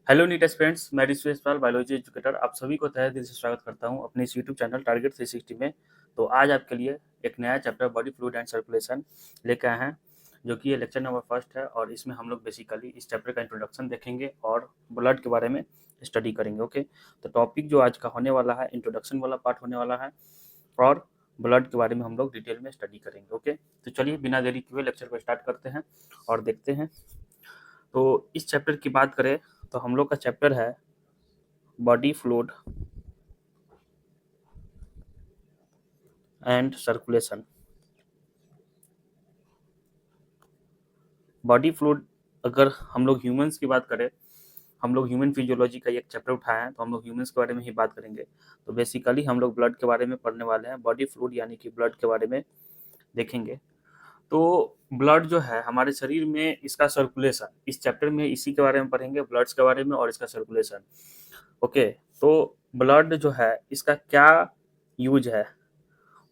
Hello NEET aspirants, मैं ऋषिकेश पाल, biology educator. आप सभी को तहे दिल से स्वागत करता हूं अपने इस यूट्यूब चैनल टारगेट 360 में। तो आज आपके लिए एक नया chapter body fluid and circulation लेकर आए हैं, जो कि ये लेक्चर नंबर फर्स्ट है। और इसमें हम लोग बेसिकली इस चैप्टर का इंट्रोडक्शन देखेंगे और ब्लड के बारे में स्टडी करेंगे। ओके, तो टॉपिक जो आज का होने वाला है, इंट्रोडक्शन वाला पार्ट होने वाला है और ब्लड के बारे में हम लोग डिटेल में स्टडी करेंगे। ओके, तो चलिए बिना देरी किए लेक्चर को स्टार्ट करते हैं और देखते हैं। तो इस चैप्टर की बात करें तो हम लोग का चैप्टर है body fluid and circulation. Body fluid, अगर हम लोग ह्यूमंस की बात करें, हम लोग ह्यूमन फिजियोलॉजी का एक चैप्टर उठाए हैं, तो हम लोग ह्यूमंस के बारे में ही बात करेंगे। तो बेसिकली हम लोग ब्लड के बारे में पढ़ने वाले हैं, बॉडी फ्लूइड यानी कि ब्लड के बारे में देखेंगे। तो ब्लड जो है हमारे शरीर में, इसका सर्कुलेशन इस चैप्टर में इसी के बारे में पढ़ेंगे, ब्लड्स के बारे में और इसका सर्कुलेशन। ओके, तो ब्लड जो है इसका क्या यूज है,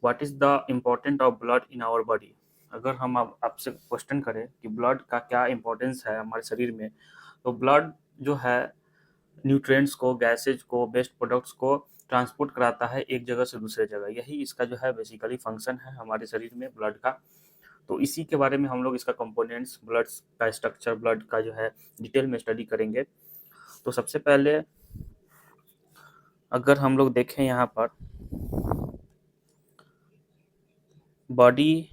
what is the important of blood in our body. अगर हम अब आपसे क्वेश्चन करें कि ब्लड का क्या इम्पोर्टेंस है हमारे शरीर में, तो ब्लड जो है न्यूट्रिएंट्स को, गैसेज को, वेस्ट प्रोडक्ट्स को ट्रांसपोर्ट कराता है एक जगह से दूसरे जगह। यही इसका जो है बेसिकली फंक्शन है हमारे शरीर में ब्लड का। तो इसी के बारे में हम लोग इसका कंपोनेंट्स, ब्लड का स्ट्रक्चर, ब्लड का जो है डिटेल में स्टडी करेंगे। तो सबसे पहले अगर हम लोग देखें यहाँ पर, body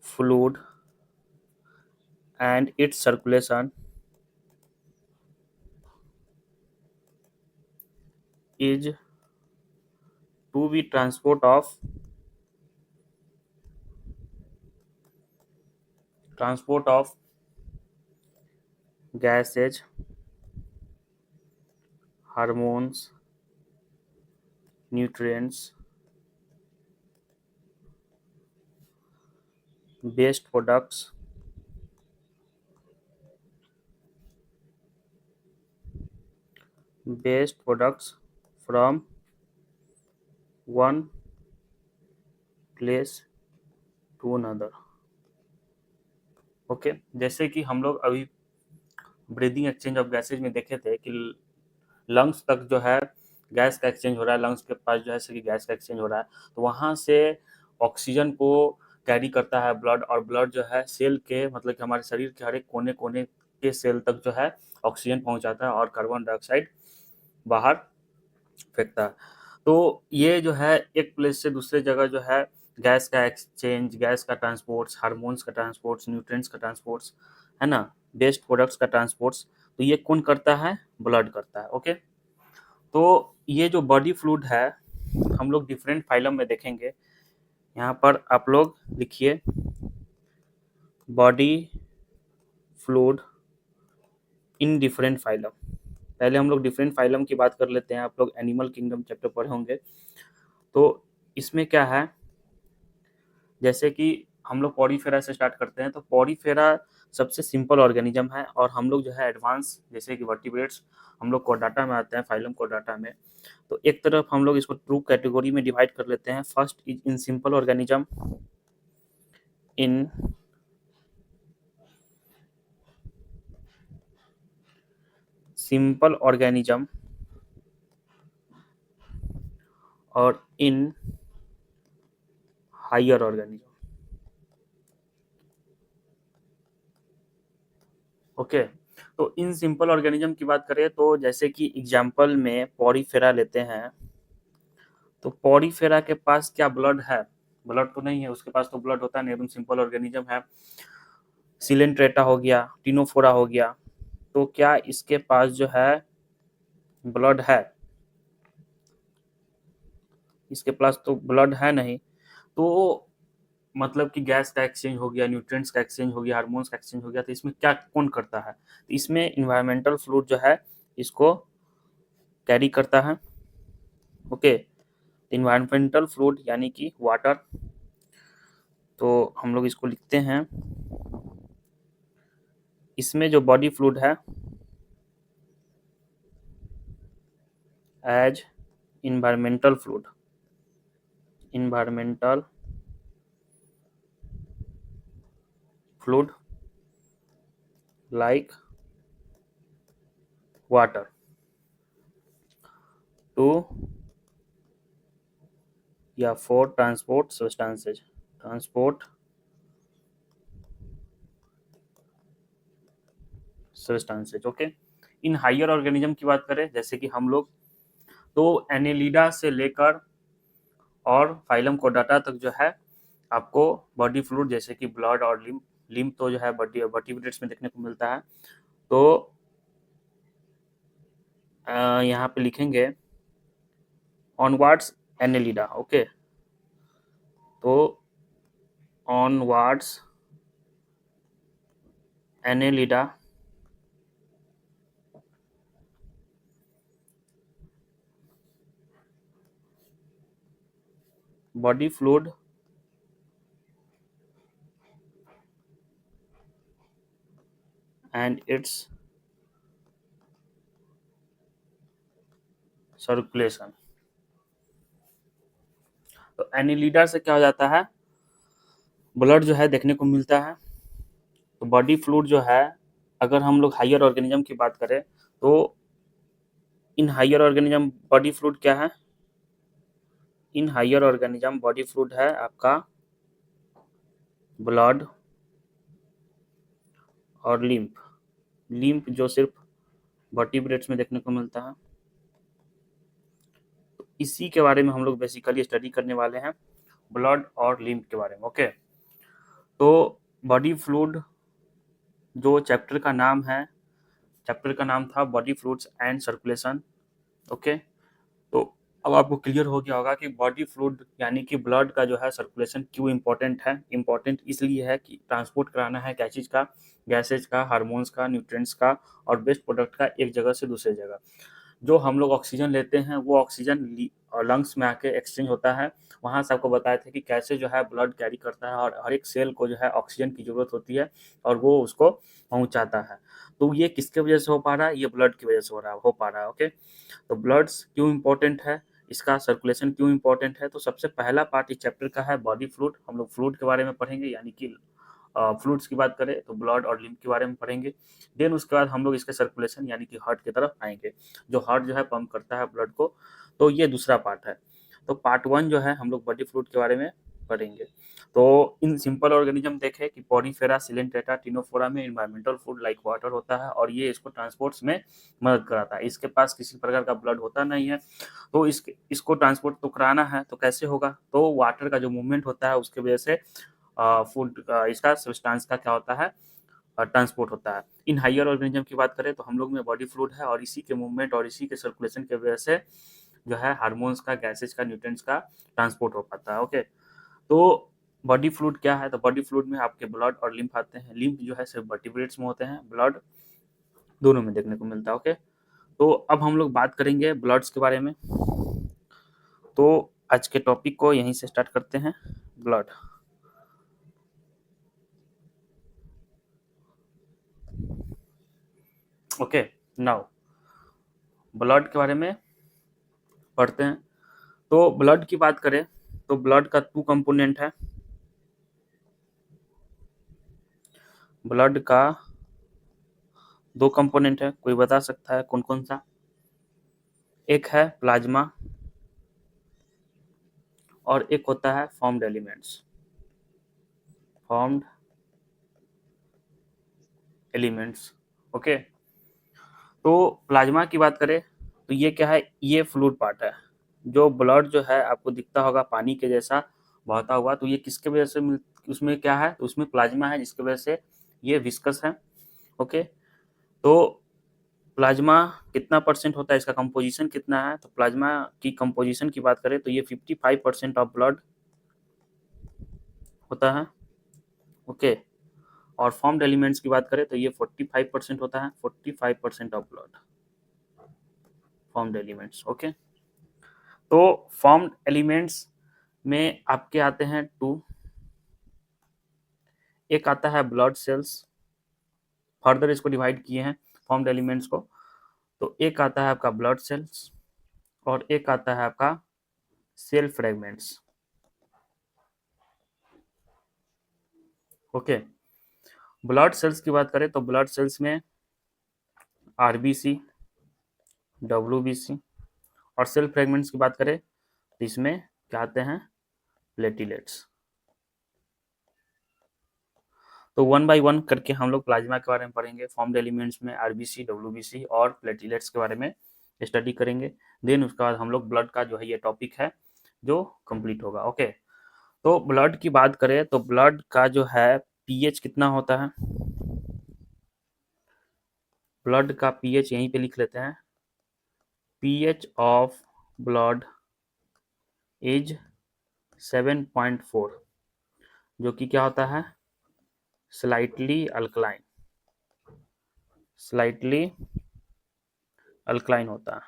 fluid and its circulation is to be transport of gases, hormones, nutrients, waste products, from one place to another। Okay, जैसे कि हम लोग अभी ब्रीदिंग एक्सचेंज ऑफ गैसेज में देखे थे कि लंग्स तक जो है गैस का एक्सचेंज हो रहा है, लंग्स के पास जो है सभी गैस का एक्सचेंज हो रहा है। तो वहाँ से ऑक्सीजन को कैरी करता है ब्लड, और ब्लड जो है सेल के, मतलब कि हमारे शरीर के हर एक कोने कोने के सेल तक जो है ऑक्सीजन पहुँचाता है और कार्बन डाइऑक्साइड बाहर फेंकता है। तो ये जो है एक प्लेस से दूसरे जगह जो है गैस का एक्सचेंज, गैस का ट्रांसपोर्ट्स, हार्मोन्स का ट्रांसपोर्ट्स, न्यूट्रिएंट्स का ट्रांसपोर्ट्स, है ना, वेस्ट प्रोडक्ट्स का ट्रांसपोर्ट्स, तो ये कौन करता है? ब्लड करता है। ओके, तो ये जो बॉडी फ्लूइड है हम लोग डिफरेंट फाइलम में देखेंगे। यहाँ पर आप लोग लिखिए body fluid in different phylum. पहले हम लोग डिफरेंट फाइलम की बात कर लेते हैं। आप लोग एनिमल किंगडम चैप्टर पढ़े होंगे। तो इसमें क्या है, जैसे कि हम लोग पॉरीफेरा से स्टार्ट करते हैं। तो पॉरीफेरा सबसे सिंपल ऑर्गेनिज्म है, और हम लोग जो है एडवांस जैसे कि वर्टिब्रेट्स हम लोग कोर्डाटा में आते हैं, फाइलम कोर्डाटा में। तो एक तरफ हम लोग इसको टू कैटेगरी में डिवाइड कर लेते हैं। First is in simple organism, in simple organism और इन हायर ऑर्गेनिज्म। ओके, तो इन सिंपल ऑर्गेनिज्म की बात करें तो जैसे कि एग्जांपल में पॉरीफेरा लेते हैं। तो पॉरीफेरा के पास क्या ब्लड है? ब्लड तो नहीं है उसके पास, तो ब्लड होता नहीं, एकदम सिंपल ऑर्गेनिज्म है। सिलेंट्रेटा हो गया, टिनोफोरा हो गया, तो क्या इसके पास जो है ब्लड है? इसके पास तो ब्लड है नहीं। तो मतलब कि गैस का एक्सचेंज हो गया, न्यूट्रिएंट्स का एक्सचेंज हो गया, हार्मोन्स का एक्सचेंज हो गया, तो इसमें क्या कौन करता है? तो इसमें इन्वायरमेंटल फ्लूइड जो है इसको कैरी करता है। ओके, इन्वायरमेंटल फ्लूइड यानी कि वाटर। तो हम लोग इसको लिखते हैं, इसमें जो बॉडी फ्लूइड है as environmental fluid, environmental fluid like water to for transport substances okay. In higher organism की बात करें जैसे कि हम लोग, तो एनेलिडा से लेकर और फाइलम कोडाटा तक जो है आपको बॉडी फ्लूइड जैसे कि ब्लड और लिम्फ तो जो है बॉडी वर्टिब्रेट्स में देखने को मिलता है। तो यहाँ पे लिखेंगे ऑनवर्ड्स एनेलिडा ओके। तो onwards Annelida body fluid and it's circulation. तो एनेलिडा से क्या हो जाता है, ब्लड जो है देखने को मिलता है। तो बॉडी फ्लूइड जो है, अगर हम लोग हायर ऑर्गेनिज्म की बात करें तो in higher organism body fluid क्या है, in higher organism body fluid है आपका ब्लड और लिम्फ जो सिर्फ वर्टिब्रेट्स में देखने को मिलता है। तो इसी के बारे में हम लोग बेसिकली स्टडी करने वाले हैं, ब्लड और लिम्फ के बारे में ओके। तो बॉडी फ्लूइड जो चैप्टर का नाम है, चैप्टर का नाम था body fluids and circulation okay. तो अब आपको क्लियर हो गया होगा कि बॉडी फ्लूइड यानी कि ब्लड का जो है सर्कुलेशन क्यों इंपॉर्टेंट है। इंपॉर्टेंट इसलिए है कि ट्रांसपोर्ट कराना है क्या चीज़ का, गैसेज का, हार्मोन्स का, न्यूट्रिएंट्स का और वेस्ट प्रोडक्ट का एक जगह से दूसरे जगह। जो हम लोग ऑक्सीजन लेते हैं वो ऑक्सीजन लंग्स में आके एक्सचेंज होता है। वहाँ से आपको बताया था कि कैसे जो है ब्लड कैरी करता है और हर एक सेल को जो है ऑक्सीजन की ज़रूरत होती है और वो उसको पहुँचाता है। तो ये किसके वजह से हो पा रहा है, ये ब्लड की वजह से हो पा रहा है ओके। तो ब्लड्स क्यों इंपॉर्टेंट है, इसका सर्कुलेशन क्यों इंपॉर्टेंट है। तो सबसे पहला पार्ट इस चैप्टर का है बॉडी फ्लूइड। हम लोग फ्लूइड के बारे में पढ़ेंगे, यानी कि फ्लूइड्स की बात करें तो ब्लड और लिम्फ के बारे में पढ़ेंगे। देन उसके बाद हम लोग इसके सर्कुलेशन यानी कि हार्ट की तरफ आएंगे, जो हार्ट जो है पंप करता है ब्लड को। तो ये दूसरा पार्ट है। तो पार्ट 1 जो है हम लोग बॉडी फ्लूइड के बारे में पढ़ेंगे। तो इन सिंपल ऑर्गेनिज्म देखें कि पॉरीफेरा, सिलेंट्रेटा, टिनोफोरा में इन्वायरमेंटल फूड लाइक वाटर होता है और ये इसको ट्रांसपोर्ट्स में मदद कराता है। इसके पास किसी प्रकार का ब्लड होता नहीं है, तो इसको ट्रांसपोर्ट तो कराना है, तो कैसे होगा, तो वाटर का जो मूवमेंट होता है उसके वजह से फूड इसका सब्सटेंस का क्या होता है, ट्रांसपोर्ट होता है। इन हायर ऑर्गेनिज्म की बात करें तो हम लोग में बॉडी फ्लूइड है और इसी के मूवमेंट और इसी के सर्कुलेशन की वजह से जो है हार्मोन्स का, गैसेज का, न्यूट्रिएंट्स का ट्रांसपोर्ट हो पाता है ओके। तो बॉडी फ्लूइड क्या है, तो बॉडी फ्लूइड में आपके ब्लड और लिम्फ आते हैं। लिम्फ जो है सिर्फ वर्टिब्रेट्स में होते हैं, ब्लड दोनों में देखने को मिलता है ओके। तो अब हम लोग बात करेंगे ब्लड्स के बारे में। तो आज के टॉपिक को यहीं से स्टार्ट करते हैं, ब्लड ओके। नाउ ब्लड के बारे में पढ़ते हैं। तो ब्लड की बात करें तो ब्लड का 2 कंपोनेंट है। ब्लड का 2 कंपोनेंट है, कोई बता सकता है कौन कौन सा। एक है प्लाज्मा और एक होता है फॉर्म्ड एलिमेंट्स ओके। तो प्लाज्मा की बात करें तो ये क्या है, ये फ्लूइड पार्ट है। जो ब्लड जो है आपको दिखता होगा पानी के जैसा बहता हुआ, तो ये किसके वजह से उसमें क्या है, तो उसमें प्लाज्मा है जिसकी वजह से ये विस्कस है ओके। तो प्लाज्मा कितना परसेंट होता है, इसका कंपोजिशन कितना है, तो प्लाज्मा की कंपोजिशन की बात करें तो ये 55% ऑफ ब्लड होता है ओके। और फॉर्म्ड एलिमेंट्स की बात करें तो ये 45% होता है, 45% of blood formed elements okay. तो फॉर्म्ड एलिमेंट्स में आपके आते हैं 2। एक आता है ब्लड सेल्स, फर्दर इसको डिवाइड किए हैं फॉर्म्ड एलिमेंट्स को। तो एक आता है आपका ब्लड सेल्स और एक आता है आपका cell fragments okay. Blood cells की बात करें तो ब्लड सेल्स में आरबीसी, WBC। और सेल फ्रेगमेंट्स की बात करें तो इसमें क्या आते हैं, प्लेटिलेट्स। तो वन बाय वन करके हम लोग प्लाज्मा के बारे में पढ़ेंगे, फॉर्म्ड एलिमेंट्स में RBC, WBC और प्लेटिलेट्स के बारे में स्टडी करेंगे। देन उसके बाद हम लोग ब्लड का जो है ये टॉपिक है जो कंप्लीट होगा। ओके, तो ब्लड की बात करें तो ब्लड का जो है पीएच कितना होता है, ब्लड का पीएच यहीं पे लिख लेते हैं। पीएच ऑफ ब्लड इज 7.4, जो कि क्या होता है, स्लाइटली अल्कलाइन, स्लाइटली अल्कलाइन होता है।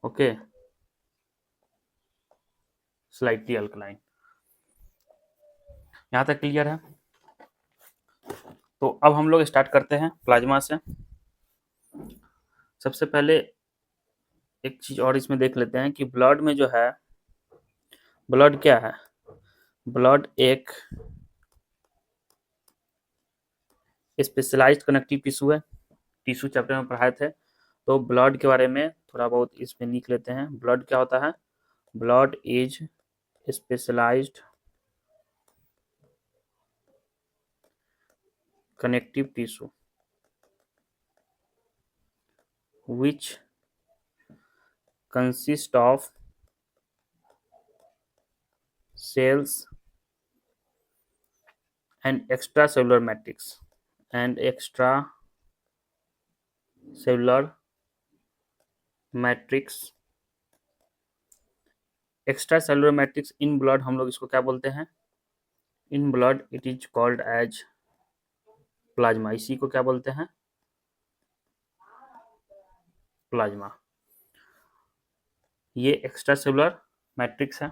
Okay, slightly alkaline. यहाँ तक क्लियर है। तो अब हम लोग स्टार्ट करते हैं प्लाज्मा से। सबसे पहले एक चीज और इसमें देख लेते हैं कि ब्लड में जो है, ब्लड क्या है, ब्लड एक स्पेशलाइज्ड कनेक्टिव टिश्यू है। टिश्यू चैप्टर में पढ़ाए थे, तो ब्लड के बारे में थोड़ा बहुत इसमें लिख लेते हैं। ब्लड क्या होता है, blood is specialised connective tissue which consists of cells and extracellular matrix and extracellular matrix। extracellular matrix in blood हम लोग इसको क्या बोलते हैं, in blood it is called as plasma. इसी को क्या बोलते हैं, प्लाज्मा। ये एक्स्ट्रा सेलुलर मैट्रिक्स है।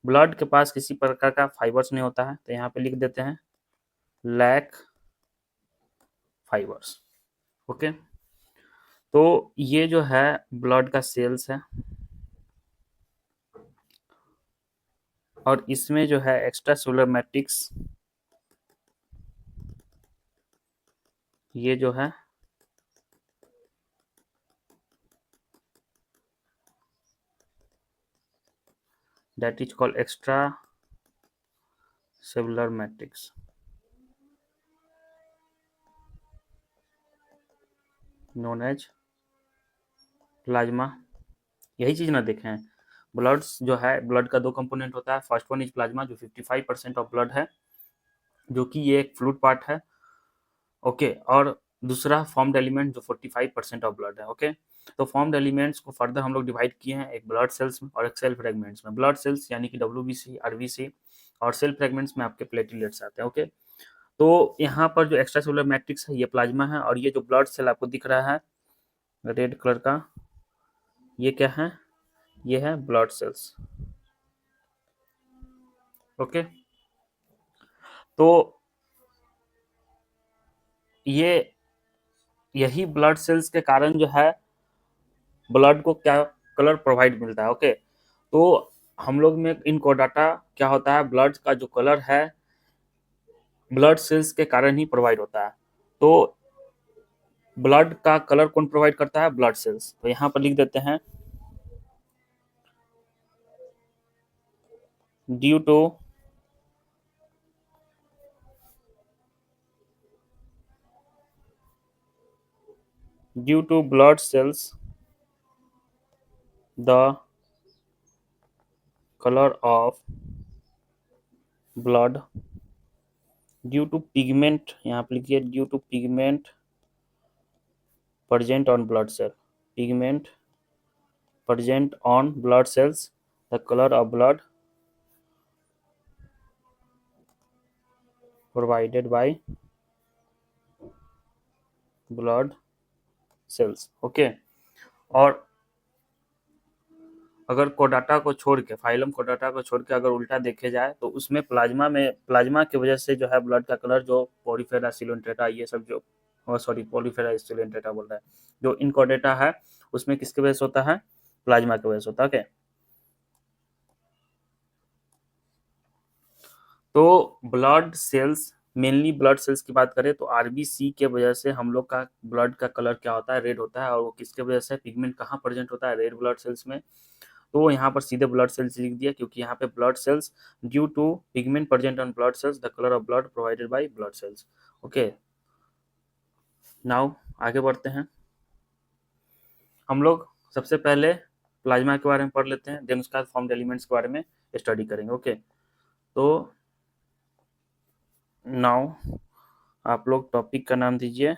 ब्लड के पास किसी प्रकार का फाइबर्स नहीं होता है, तो यहाँ पे लिख देते हैं लैक फाइबर्स। ओके, तो ये जो है ब्लड का सेल्स है, और इसमें जो है एक्स्ट्रा सेलुलर मैट्रिक्स, ये जो है that is called extra cellular matrix, known as plasma. यही चीज ना देखें, ब्लड जो है, ब्लड का दो कंपोनेंट होता है। फर्स्ट वन इज प्लाज्मा जो 55% ऑफ ब्लड है, जो कि ये एक फ्लूइड पार्ट है। ओके, और दूसरा फॉर्म्ड एलिमेंट जो 45% ऑफ ब्लड है। ओके, तो फॉर्म्ड एलिमेंट्स को फर्दर हम लोग डिवाइड किए हैं, एक ब्लड सेल्स में और एक सेल फ्रेगमेंट्स में। ब्लड सेल्स यानी कि WBC, RBC, और सेल फ्रेगमेंट्स में आपके प्लेटलेट्स आते हैं। ओके, तो यहाँ पर जो एक्स्ट्रा सेलुलर मैट्रिक्स है ये प्लाज्मा है, और ये जो ब्लड सेल आपको दिख रहा है रेड कलर का, ये क्या है, ये है ब्लड सेल्स। ओके, तो ये यही ब्लड सेल्स के कारण जो है ब्लड को क्या कलर प्रोवाइड मिलता है। ओके, तो हम लोग में इनको डाटा क्या होता है, ब्लड का जो कलर है ब्लड सेल्स के कारण ही प्रोवाइड होता है। तो ब्लड का कलर कौन प्रोवाइड करता है, ब्लड सेल्स। तो यहाँ पर लिख देते हैं due to blood cells the colour of blood due to pigment, यहाँ पर लिखिए due to pigment present on blood cell, pigment present on blood cells, the color of blood provided by blood cells। Okay, और अगर कोडाटा को छोड़ के, phylum कोडाटा को छोड़ के अगर उल्टा देखे जाए तो उसमें प्लाज्मा में, प्लाज्मा की वजह से जो है ब्लड का कलर जो पोरिफेरा सिलोन्ट्रेटा, ये सब जो, सॉरी पोरिफेरा सिलोन्ट्रेटा बोल रहा है, जो इनकोडेटा है उसमें किसके वजह से होता है, प्लाज्मा की वजह से होता है। ओके, तो blood sales mainly blood cells की बात करें तो आरबीसी के वजह से हम लोग का ब्लड का कलर क्या होता है, रेड होता है। और वो किसके वजह से, पिगमेंट कहाँ प्रेजेंट होता है, रेड ब्लड सेल्स में। तो यहाँ पर सीधे ब्लड सेल्स लिख दिया, क्योंकि यहाँ पे blood cells due to pigment present on blood cells the colour of blood provided by blood cells. Okay, now आगे बढ़ते हैं। हम लोग सबसे पहले प्लाज्मा के बारे में पढ़ लेते हैं, देन उसके बाद फॉर्म्ड एलिमेंट्स के बारे में स्टडी करेंगे। ओके, तो नाउ आप लोग टॉपिक का नाम दीजिए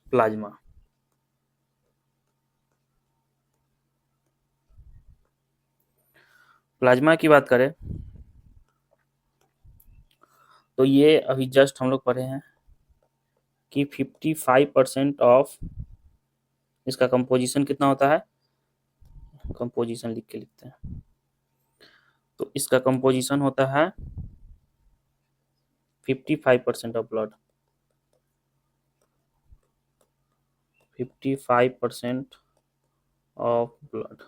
प्लाज्मा। प्लाज्मा की बात करें तो ये अभी जस्ट हम लोग पढ़े हैं कि 55% ऑफ इसका कंपोजिशन कितना होता है, कंपोजिशन लिख के लिखते हैं, तो इसका कंपोजिशन होता है 55% of blood, 55% of blood.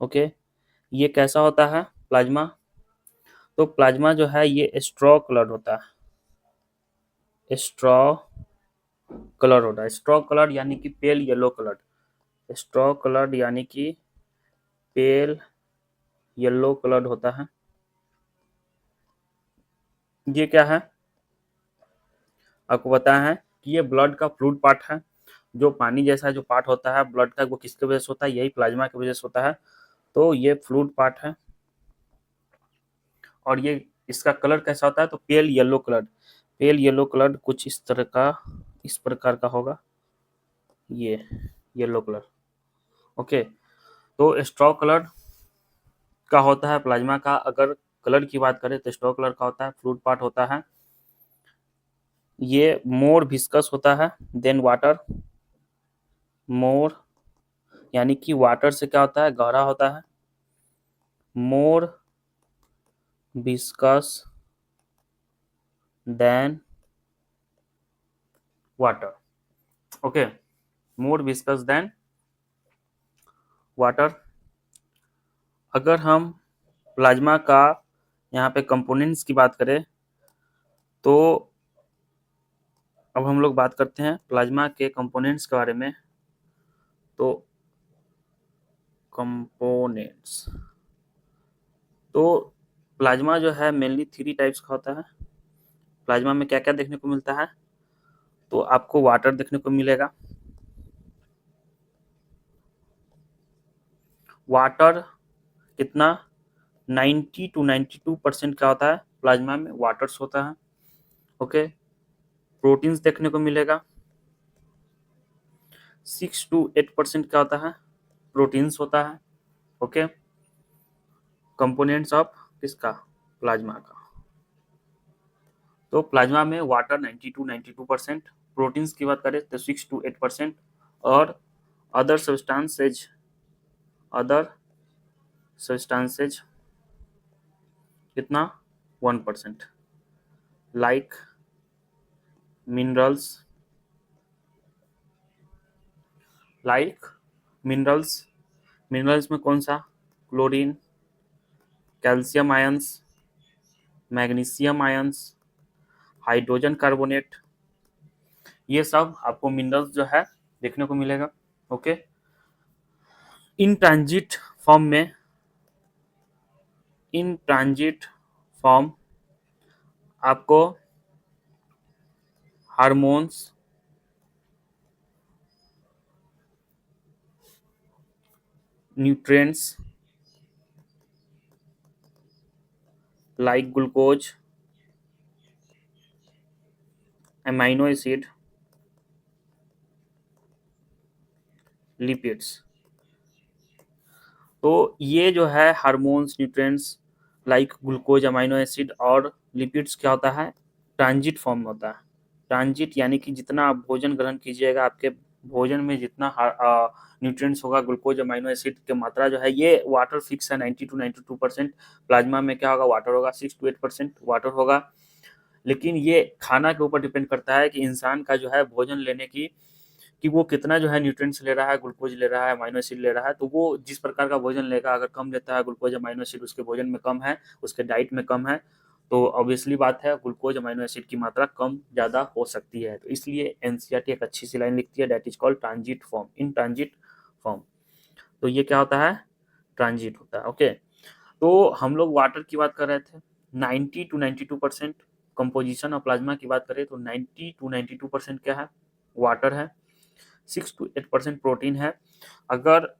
Okay, ये कैसा होता है प्लाज्मा, तो प्लाज्मा जो है ये स्ट्रॉ कलर होता है, स्ट्रॉ कलर होता है। स्ट्रॉ कलर यानी कि pale yellow colour, straw colour यानी कि पेल येलो कलर होता है। ये क्या है, आपको पता है कि ये ब्लड का फ्लूइड पार्ट है, जो पानी जैसा जो पार्ट होता है ब्लड का, वो किसके वजह से होता है, यही प्लाज्मा की वजह से होता है। तो ये फ्लूइड पार्ट है, और ये इसका कलर कैसा होता है, तो pale yellow colour. Pale yellow colour कुछ इस तरह का, इस प्रकार का होगा, ये येलो कलर। ओके, तो स्ट्रॉ कलर का होता है प्लाज्मा का। अगर कलर की बात करें तो स्ट्रॉ कलर का होता है, फ्लूइड पार्ट होता है, ये मोर विस्कस होता है देन वाटर। मोर यानी कि वाटर से क्या होता है, गहरा होता है। More viscous than water. Okay, more viscous than water. अगर हम प्लाज्मा का यहाँ पे कंपोनेंट्स की बात करें तो अब हम लोग बात करते हैं प्लाज्मा के कंपोनेंट्स के बारे में। तो कंपोनेंट्स, तो प्लाज्मा जो है मेनली 3 टाइप्स का होता है। प्लाज्मा में क्या क्या देखने को मिलता है, तो आपको वाटर देखने को मिलेगा। वाटर कितना, 90 to 92% का होता है प्लाज्मा में, वाटर्स होता है। ओके, प्रोटीन्स देखने को मिलेगा, 6 to 8% का होता है, प्रोटीन्स होता है। ओके, कंपोनेंट्स ऑफ किसका, प्लाज्मा का। तो प्लाज्मा में वाटर 90 to 92%, प्रोटीन्स की बात करें तो 6 to 8%, और अदर सब्सटेंसेज, अदर सब्सटेंसेज कितना, 1%, like minerals, like minerals. Minerals में कौन सा, chlorine, calcium ions, magnesium ions, hydrogen carbonate, ये सब आपको मिनरल्स जो है देखने को मिलेगा। ओके, इन ट्रांजिट फॉर्म में, इन ट्रांजिट फॉर्म आपको hormones, nutrients like glucose, amino acid, lipids, तो ये जो है hormones, nutrients like glucose, amino acid और लिपिड्स क्या होता है, ट्रांजिट फॉर्म में होता है। ट्रांजिट यानी कि जितना आप भोजन ग्रहण कीजिएगा, आपके भोजन में जितना न्यूट्रिएंट्स होगा, ग्लूकोज अमाइनो एसिड की मात्रा जो है, ये वाटर फिक्स है 90 to 92%। प्लाज्मा में क्या होगा, वाटर होगा, 6 to 8% वाटर होगा। लेकिन ये खाना के ऊपर डिपेंड करता है कि इंसान का जो है भोजन लेने की, कि वो कितना जो है न्यूट्रिएंट्स ले रहा है, ग्लूकोज ले रहा है, अमाइनो एसिड ले रहा है। तो वो जिस प्रकार का भोजन लेगा, अगर कम लेता है ग्लूकोज अमाइनो एसिड, उसके भोजन में कम है, उसके डाइट में कम है, तो ऑब्वियसली बात है ग्लूकोज अमीनो एसिड की मात्रा कम ज़्यादा हो सकती है, तो इसलिए एनसीईआरटी एक अच्छी सी लाइन लिखती है, that is called transit form, in transit form. तो ये क्या होता है, ट्रांजिट होता है। ओके, तो हम लोग वाटर की बात कर रहे थे, 90 to 92% कंपोजिशन ऑफ प्लाज्मा की बात करें तो 90 to 92% क्या है, वाटर है, 6 to 8% प्रोटीन है। अगर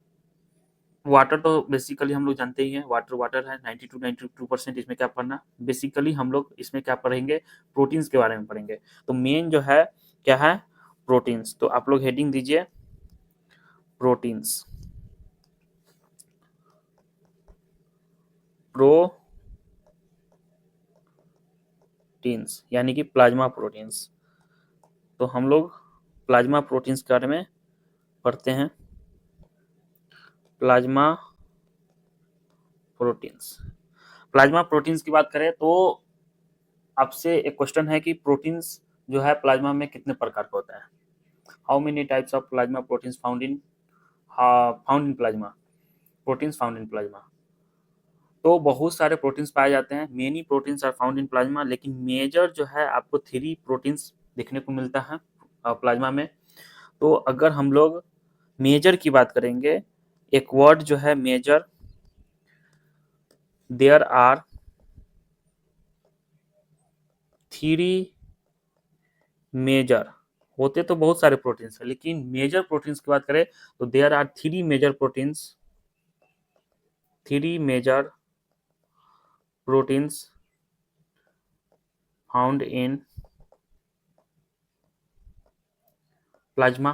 वाटर तो बेसिकली हम लोग जानते ही हैं, वाटर वाटर है, 90 to 92%। इसमें क्या पढ़ना, बेसिकली हम लोग इसमें क्या पढ़ेंगे, प्रोटीन्स के बारे में पढ़ेंगे। तो मेन जो है क्या है, प्रोटीन्स। तो आप लोग हेडिंग दीजिए प्रोटीन्स, प्रोटीन्स यानी कि प्लाज्मा प्रोटीन्स। तो हम लोग प्लाज्मा प्रोटीन्स के बारे में पढ़ते हैं, प्लाज्मा प्रोटीन्स। प्लाज्मा प्रोटीन्स की बात करें तो आपसे एक क्वेश्चन है कि प्रोटीन्स जो है प्लाज्मा में कितने प्रकार का होता है, how many types of plasma proteins found in plasma, proteins found in plasma. तो बहुत सारे प्रोटीन्स पाए जाते हैं, many proteins are found in plasma, लेकिन मेजर जो है आपको 3 प्रोटीन्स देखने को मिलता है प्लाज्मा में। तो अगर हम लोग मेजर की बात करेंगे, एक वर्ड जो है मेजर, देयर आर 3 मेजर, होते तो बहुत सारे प्रोटीन्स है, लेकिन मेजर प्रोटीन्स की बात करें तो there are 3 major proteins, 3 major proteins found in plasma.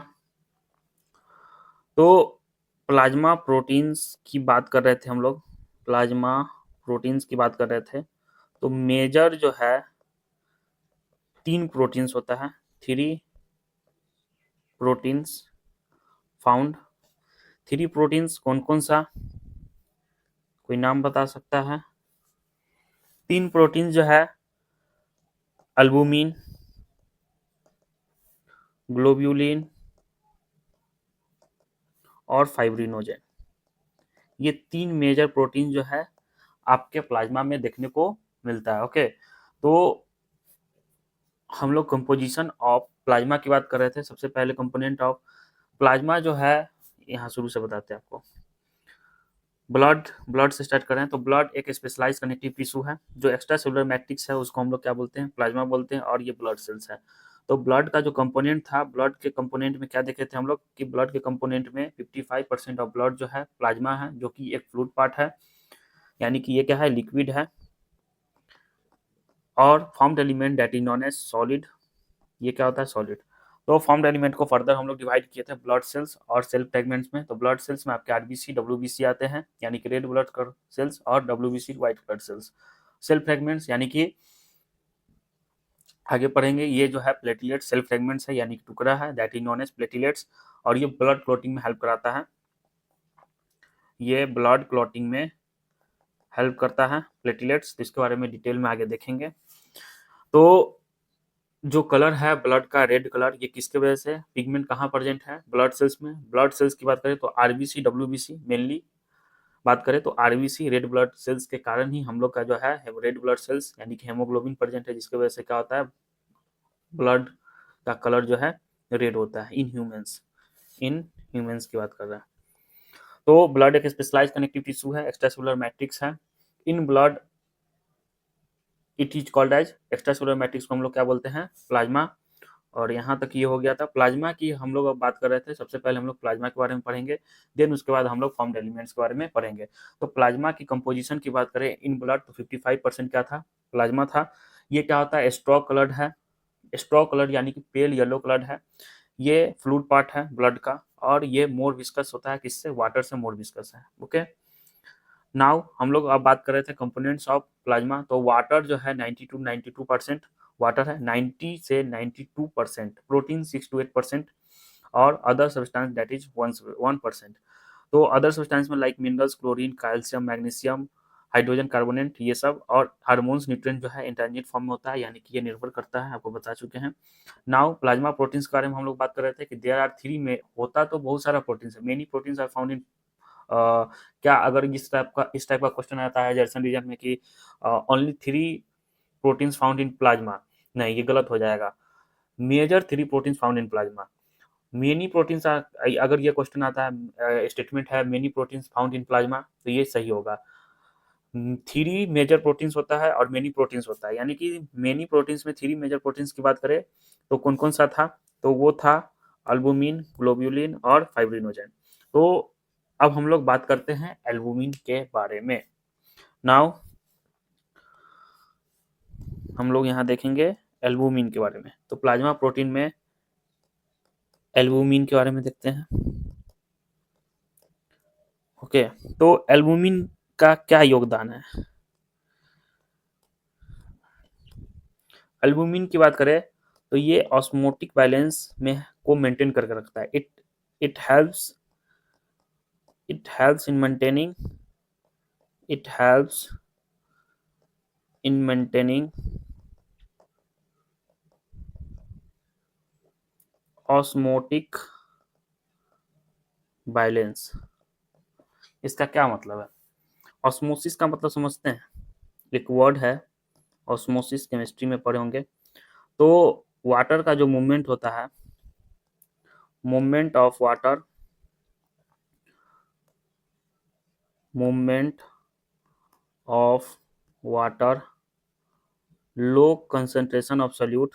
तो प्लाज्मा प्रोटीन्स की बात कर रहे थे हम लोग, प्लाज्मा प्रोटीन्स की बात कर रहे थे। तो मेजर जो है 3 प्रोटीन्स होता है, 3 प्रोटीन्स फाउंड। 3 प्रोटीन्स कौन कौन सा, कोई नाम बता सकता है? 3 प्रोटीन जो है अल्बुमिन, ग्लोब्यूलिन और फाइब्रिनोजेन। ये 3 मेजर प्रोटीन जो है आपके प्लाज्मा में देखने को मिलता है। ओके, तो हम लोग कंपोजिशन ऑफ प्लाज्मा की बात कर रहे थे। सबसे पहले कंपोनेंट ऑफ प्लाज्मा जो है, यहाँ शुरू से बताते हैं आपको। ब्लड से स्टार्ट करें तो ब्लड एक स्पेशलाइज कनेक्टिव टिश्यू है, जो एक्स्ट्रा सेलुलर मैट्रिक्स है उसको हम लोग क्या बोलते हैं, प्लाज्मा बोलते हैं, और ये ब्लड सेल्स है। तो ब्लड का जो कंपोनेंट था, ब्लड के कंपोनेंट में क्या देखे थे हम लोग कि ब्लड के कंपोनेंट में 55% ऑफ ब्लड जो है प्लाज्मा है, जो कि एक फ्लूइड पार्ट है, यानी कि ये क्या है, लिक्विड है। और formed element that is known as solid, ये क्या होता है, सॉलिड। तो फॉर्म्ड एलिमेंट को फर्दर हम लोग डिवाइड किए थे ब्लड सेल्स और सेल फ्रेगमेंट्स में। तो ब्लड सेल्स में आपके आरबीसी डब्ल्यूबीसी आते हैं, यानी कि रेड ब्लड सेल्स, और WBC white blood cells. Cell fragments यानी कि आगे पढ़ेंगे, ये जो है प्लेटलेट सेल फ्रेगमेंट्स है, यानी कि टुकड़ा है, that is known as platelets, और ये ब्लड क्लॉटिंग में हेल्प कराता है, ये ब्लड क्लॉटिंग में हेल्प करता है प्लेटलेट्स। तो इसके बारे में डिटेल में आगे देखेंगे। तो जो कलर है ब्लड का, रेड कलर, ये किसके वजह से, पिगमेंट कहाँ प्रेजेंट है, ब्लड सेल्स में। ब्लड सेल्स की बात करें तो आरबीसी डब्ल्यूबीसी मेनली बात करें तो आरबीसी रेड ब्लड सेल्स के कारण ही हम लोग का जो है रेड ब्लड सेल्स यानी कि हेमोग्लोबिन प्रेजेंट है, जिसकी वजह से क्या होता है, ब्लड का कलर जो है रेड होता है इन ह्यूमंस, इन ह्यूमंस की बात कर रहा है। तो ब्लड एक स्पेशलाइज कनेक्टिव टिश्यू है, एक्स्ट्रासेलुलर मैट्रिक्स है। In blood it is called as, extracellular matrix को हम लोग क्या बोलते हैं, प्लाज्मा। और यहाँ तक ये हो गया था प्लाज्मा की, हम लोग अब बात कर रहे थे। सबसे पहले हम लोग प्लाज्मा के बारे में पढ़ेंगे, देन उसके बाद हम लोग फॉर्म्ड एलिमेंट्स के बारे में पढ़ेंगे। तो प्लाज्मा की कंपोजिशन की बात करें इन ब्लड तो 55% क्या था, प्लाज्मा था। ये क्या होता है, स्ट्रॉ कलर्ड है, स्ट्रॉ कलर यानी कि पेल येलो कलर है। ये फ्लूइड पार्ट है ब्लड का, और ये मोर विस्कस होता है, किससे, वाटर से मोर विस्कस है। ओके, नाउ हम लोग अब बात कर रहे थे कंपोनेंट्स ऑफ प्लाज्मा। तो वाटर जो है 90 to 92% वाटर है, 90 से 92%, प्रोटीन 6 to 8%, और अदर सब्सटेंस दैट इज 1%। तो अदर सब्सटेंस में like minerals, chlorine, calcium, magnesium, hydrogen carbonate, ये सब, और हार्मोन्स, न्यूट्रिएंट जो है इंट्रांजिट फॉर्म में होता है, यानी कि ये निर्भर करता है, आपको बता चुके हैं। नाउ प्लाज्मा प्रोटीन्स के बारे में हम लोग बात कर रहे थे कि देयर आर 3 में, होता तो बहुत सारा प्रोटीन्स है, many proteins are found in क्या, अगर इस टाइप का क्वेश्चन आता है जर्सन रीजन में कि only 3 proteins found in plasma, नहीं ये गलत हो जाएगा। Major 3 proteins found in plasma, many proteins अगर ये क्वेश्चन आता है, स्टेटमेंट है many proteins found in plasma, तो ये सही होगा। 3 मेजर प्रोटीन्स होता है और मेनी प्रोटीन्स होता है, यानी कि मेनी प्रोटीन्स में 3 मेजर प्रोटीन्स की बात करें तो कौन कौन सा था, तो वो था अल्बुमिन, ग्लोब्यूलिन और फाइब्रिनोजेन। तो अब हम लोग बात करते हैं एल्बुमिन के बारे में। नाउ हम लोग यहाँ देखेंगे एल्बुमिन के बारे में। तो प्लाज्मा प्रोटीन में एल्बुमिन के बारे में देखते हैं। ओके, तो एल्बुमिन का क्या योगदान है। एल्बुमिन की बात करें तो ये ऑस्मोटिक बैलेंस में को मेंटेन करके रखता है। It helps in maintaining it helps in maintaining osmotic balance. इसका क्या मतलब है। ऑस्मोसिस का मतलब समझते हैं, एक वर्ड है ऑस्मोसिस, केमिस्ट्री में पढ़े होंगे। तो वाटर का जो मूवमेंट होता है, movement of water, movement of water, low concentration of solute,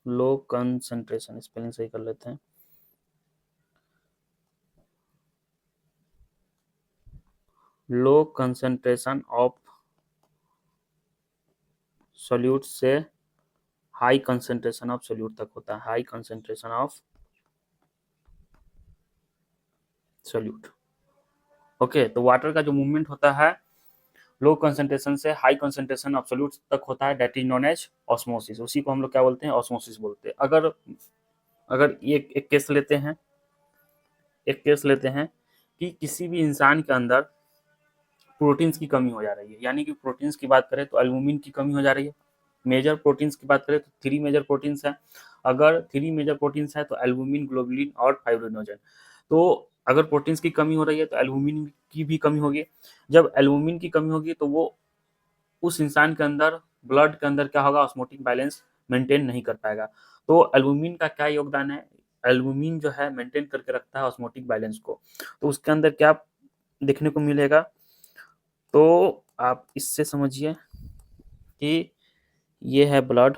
low concentration, spelling सही कर लेते हैं, लो कंसंट्रेशन ऑफ सॉल्यूट से हाई कंसंट्रेशन ऑफ सॉल्यूट तक होता है, high concentration of solute. Okay, तो वाटर का जो मूवमेंट होता है लो कंसंट्रेशन से हाई कंसंट्रेशन ऑफ सॉल्यूट तक होता है, that is known as osmosis. उसी को हम लोग क्या बोलते हैं, ऑस्मोसिस बोलते हैं। अगर अगर ये एक केस लेते हैं, एक केस लेते हैं कि किसी भी इंसान के अंदर प्रोटीन्स की कमी हो जा रही है, यानी कि प्रोटीन्स की बात करें तो एल्बुमिन की कमी हो जा रही है। मेजर प्रोटीन्स की बात करें तो 3 मेजर प्रोटीन्स है। अगर 3 मेजर प्रोटीन्स है तो एल्बुमिन, ग्लोबुलिन और फाइब्रिनोजन। तो अगर प्रोटीन्स की कमी हो रही है तो एल्बुमिन की भी कमी होगी। जब एल्बुमिन की कमी होगी तो वो उस इंसान के अंदर, ब्लड के अंदर क्या होगा, ऑस्मोटिक बैलेंस मेंटेन नहीं कर पाएगा। तो एल्बुमिन का क्या योगदान है, एल्बुमिन जो है मेंटेन करके रखता है ऑस्मोटिक बैलेंस को। तो उसके अंदर क्या देखने को मिलेगा, तो आप इससे समझिए कि ये है ब्लड,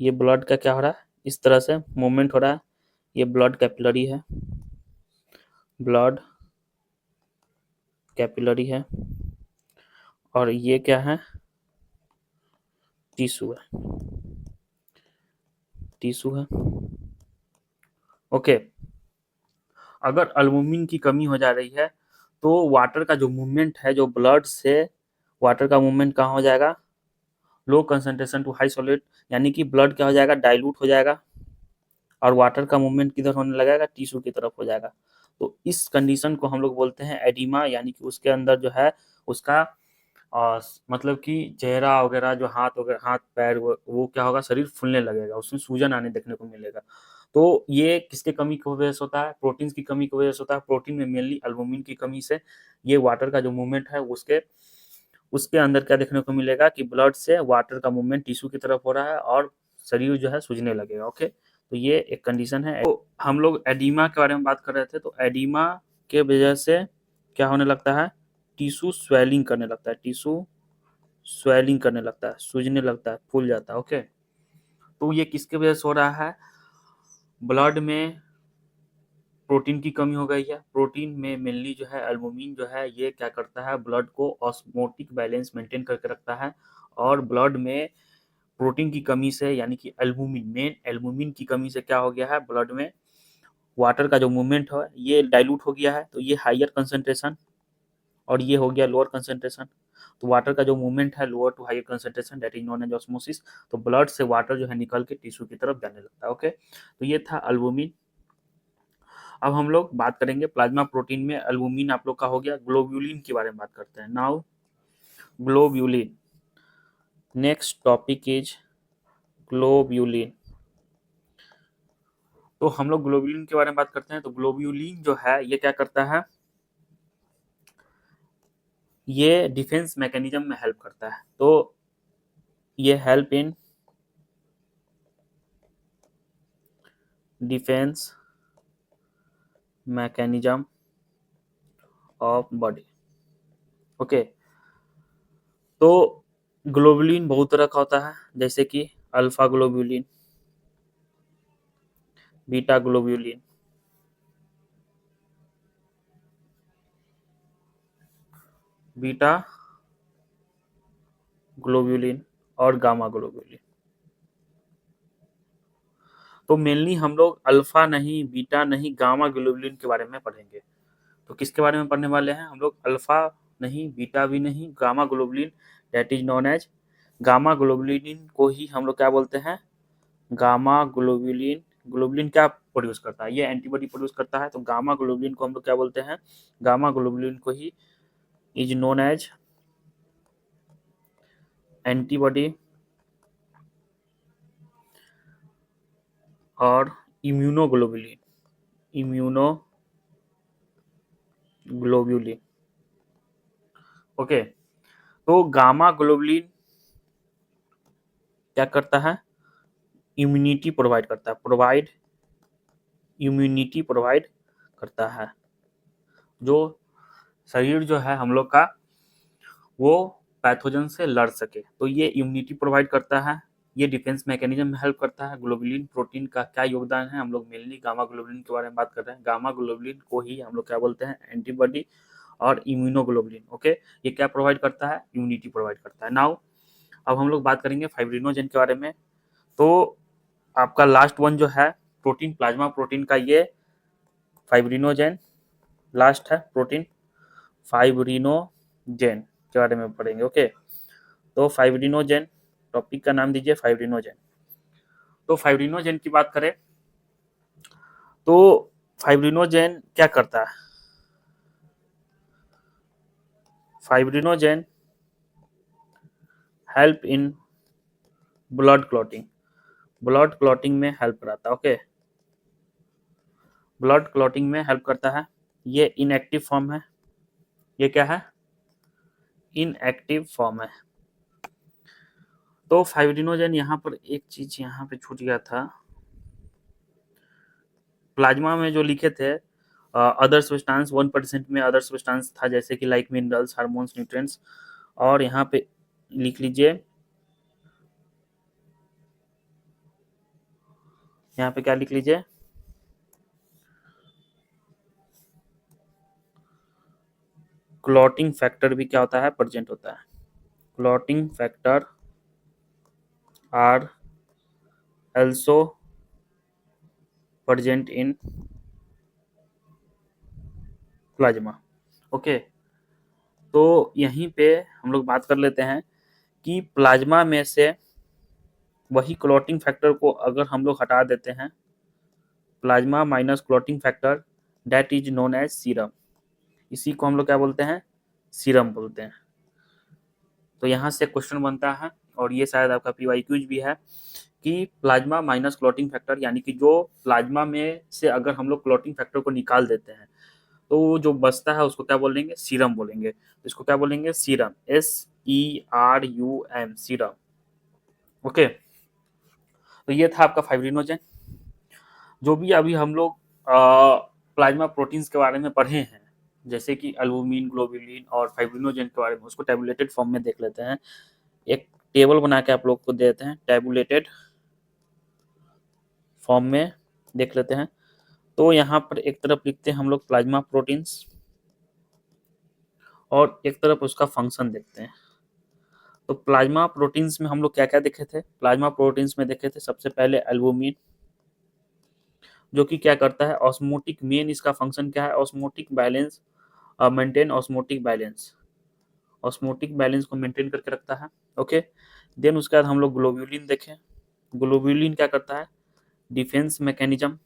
ये ब्लड का क्या हो रहा है, इस तरह से मूवमेंट हो रहा है। ये ब्लड कैपिलरी है, ब्लड कैपिलरी है, और ये क्या है, टिश्यू है, टिश्यू है। ओके, अगर एल्बुमिन की कमी हो जा रही है तो वाटर का जो मूवमेंट है, जो ब्लड से वाटर का मूवमेंट कहाँ हो जाएगा, low concentration to high solute, यानी कि ब्लड क्या हो जाएगा, डाइल्यूट हो जाएगा, और वाटर का मूवमेंट किधर होने लगेगा, टिश्यू की तरफ हो जाएगा। तो इस कंडीशन को हम लोग बोलते हैं एडिमा, यानी कि उसके अंदर जो है उसका मतलब कि चेहरा वगैरह, जो हाथ वगैरह, हाथ पैर, वो क्या होगा, शरीर फूलने लगेगा, उसमें सूजन आने देखने को मिलेगा। तो ये किसके कमी की वजह से होता है, प्रोटीन्स की कमी की वजह से होता है। प्रोटीन में मेनली एल्बुमिन की कमी से ये वाटर का जो मूवमेंट है उसके उसके अंदर क्या देखने को मिलेगा कि ब्लड से वाटर का मूवमेंट टिश्यू की तरफ हो रहा है और शरीर जो है सूजने लगेगा। ओके, तो ये एक कंडीशन है। तो हम लोग एडिमा के बारे में बात कर रहे थे, तो एडिमा के वजह से क्या होने लगता है, टिश्यू स्वेलिंग करने लगता है, टिश्यू स्वेलिंग करने लगता है, सूजने लगता है, फूल जाता है। ओके, तो ये किसके वजह से हो रहा है, ब्लड में प्रोटीन की कमी हो गई है। प्रोटीन में मेनली जो है एल्बुमिन जो है ये क्या करता है, ब्लड को ऑस्मोटिक बैलेंस मेंटेन करके रखता है, और ब्लड में प्रोटीन की कमी से, यानी कि एल्बुमिन, मेन एल्बुमिन की कमी से क्या हो गया है, ब्लड में वाटर का जो मूवमेंट है ये डाइल्यूट हो गया है। तो ये हायर कंसंट्रेशन और ये हो गया लोअर कंसंट्रेशन। तो वाटर का जो मूवमेंट है lower to higher concentration, that is known as osmosis. तो ब्लड से वाटर जो है निकल के टिश्यू की तरफ जाने लगता है। ओके, तो ये था एल्बुमिन। अब हम लोग बात करेंगे प्लाज्मा प्रोटीन में एल्बुमिन आप लोग का हो गया, ग्लोब्यूलिन के बारे में बात करते हैं। Now globulin, next topic is globulin. तो हम लोग ग्लोब्यूलिन के बारे में बात करते हैं। तो ग्लोब्यूलिन जो है ये क्या करता है, ये डिफेंस मैकेनिज्म में हेल्प करता है। तो ये help in defence mechanism of body. Okay, तो ग्लोबुलिन बहुत तरह का होता है, जैसे कि alpha globulin, beta globulin, beta globulin और गामा ग्लोबुलिन। तो मेनली हम लोग अल्फा नहीं, बीटा नहीं, गामा ग्लोबुलिन के बारे में पढ़ेंगे। तो किसके बारे में पढ़ने वाले हैं हम लोग? अल्फा नहीं, बीटा भी नहीं, gamma globulin, that is known as gamma globulin को ही हम लोग क्या बोलते हैं? Gamma globulin. ग्लोबुलिन क्या प्रोड्यूस करता है? ये एंटीबॉडी प्रोड्यूस करता है। तो गामा ग्लोबुलिन को हम लोग क्या बोलते हैं? गामा ग्लोबुलिन को ही इज नोन एज एंटीबॉडी और इम्यूनोग्लोबुलिन, इम्यूनोग्लोबुलिन। ओके, तो गामा ग्लोबुलिन क्या करता है? इम्यूनिटी प्रोवाइड करता है, इम्यूनिटी प्रोवाइड करता है। जो शरीर जो है हम लोग का, वो पैथोजन से लड़ सके, तो ये इम्यूनिटी प्रोवाइड करता है। ये डिफेंस मैकेनिज्म में हेल्प करता है। ग्लोबुलिन प्रोटीन का क्या योगदान है? हम लोग मेनली गामा ग्लोबुलिन के बारे में बात कर रहे हैं। गामा ग्लोबुलिन को ही हम लोग क्या बोलते हैं? एंटीबॉडी और इम्यूनोग्लोबुलिन। ओके, ये क्या प्रोवाइड करता है? इम्यूनिटी प्रोवाइड करता है। नाउ अब हम लोग बात करेंगे फाइब्रिनोजेन के बारे में। तो आपका लास्ट वन जो है प्रोटीन, प्लाज्मा प्रोटीन का, ये फाइब्रिनोजेन लास्ट है। प्रोटीन फाइब्रिनोजेन के बारे में पढ़ेंगे। ओके, तो फाइब्रिनोजेन, टॉपिक का नाम दीजिए फाइब्रिनोजेन। तो फाइब्रिनोजेन की बात करें तो फाइब्रिनोजेन क्या करता है? Fibrinogen help in blood clotting, blood clotting में हेल्प कराता है। ओके, ब्लड क्लॉटिंग में हेल्प करता है। ये इनएक्टिव फॉर्म है। ये क्या है? इनएक्टिव फॉर्म है। तो फाइब्रिनोजेन, यहाँ पर एक चीज यहाँ पे छूट गया था, प्लाज्मा में जो लिखे थे अदर सब्सटेंस 1% में अदर सब्सटेंस था, जैसे कि लाइक मिनरल्स, हार्मोन्स, न्यूट्रिएंट्स। और यहाँ पे लिख लीजिए, यहाँ पे क्या लिख लीजिए? क्लॉटिंग फैक्टर भी क्या होता है? प्रेजेंट होता है। Clotting factor are also present in plasma. Okay, तो यहीं पे हम लोग बात कर लेते हैं कि प्लाज्मा में से वही क्लॉटिंग फैक्टर को अगर हम लोग हटा देते हैं, plasma minus clotting factor, that is known as serum. इसी को हम लोग क्या बोलते हैं? सीरम बोलते हैं। तो यहाँ से क्वेश्चन बनता है, और ये शायद आपका पीवाईक्यूज भी है, कि प्लाज्मा माइनस क्लॉटिंग फैक्टर, यानी कि जो प्लाज्मा में से अगर हम लोग क्लॉटिंग फैक्टर को निकाल देते हैं, तो वो जो बचता है उसको क्या बोलेंगे? सीरम बोलेंगे। तो इसको क्या बोलेंगे? Serum, SERUM, serum. ओके, तो ये था आपका फाइब्रिनोजेन। जो भी अभी हम लोग प्लाज्मा प्रोटीन्स के बारे में पढ़े हैं, जैसे कि एल्बुमिन, ग्लोबुलिन और फाइब्रिनोजेन के बारे में, उसको टेबुलेटेड फॉर्म में देख लेते हैं। एक टेबल बना के आप लोग को देते हैं, टेबुलेटेड फॉर्म में देख लेते हैं। तो यहाँ पर एक तरफ लिखते हैं हम लोग प्लाज्मा प्रोटीन्स, और एक तरफ उसका फंक्शन देखते हैं। तो प्लाज्मा प्रोटीन्स में हम लोग क्या क्या देखे थे? प्लाज्मा प्रोटीन्स में देखे थे सबसे पहले एल्बुमिन, जो कि क्या करता है? ऑस्मोटिक, मेन इसका फंक्शन क्या है? Osmotic balance, maintain osmotic balance, osmotic balance को मेंटेन करके रखता है। ओके, देन उसके बाद हम लोग ग्लोब्यूलिन देखें। ग्लोब्यूलिन क्या करता है? डिफेंस मैकेनिज्म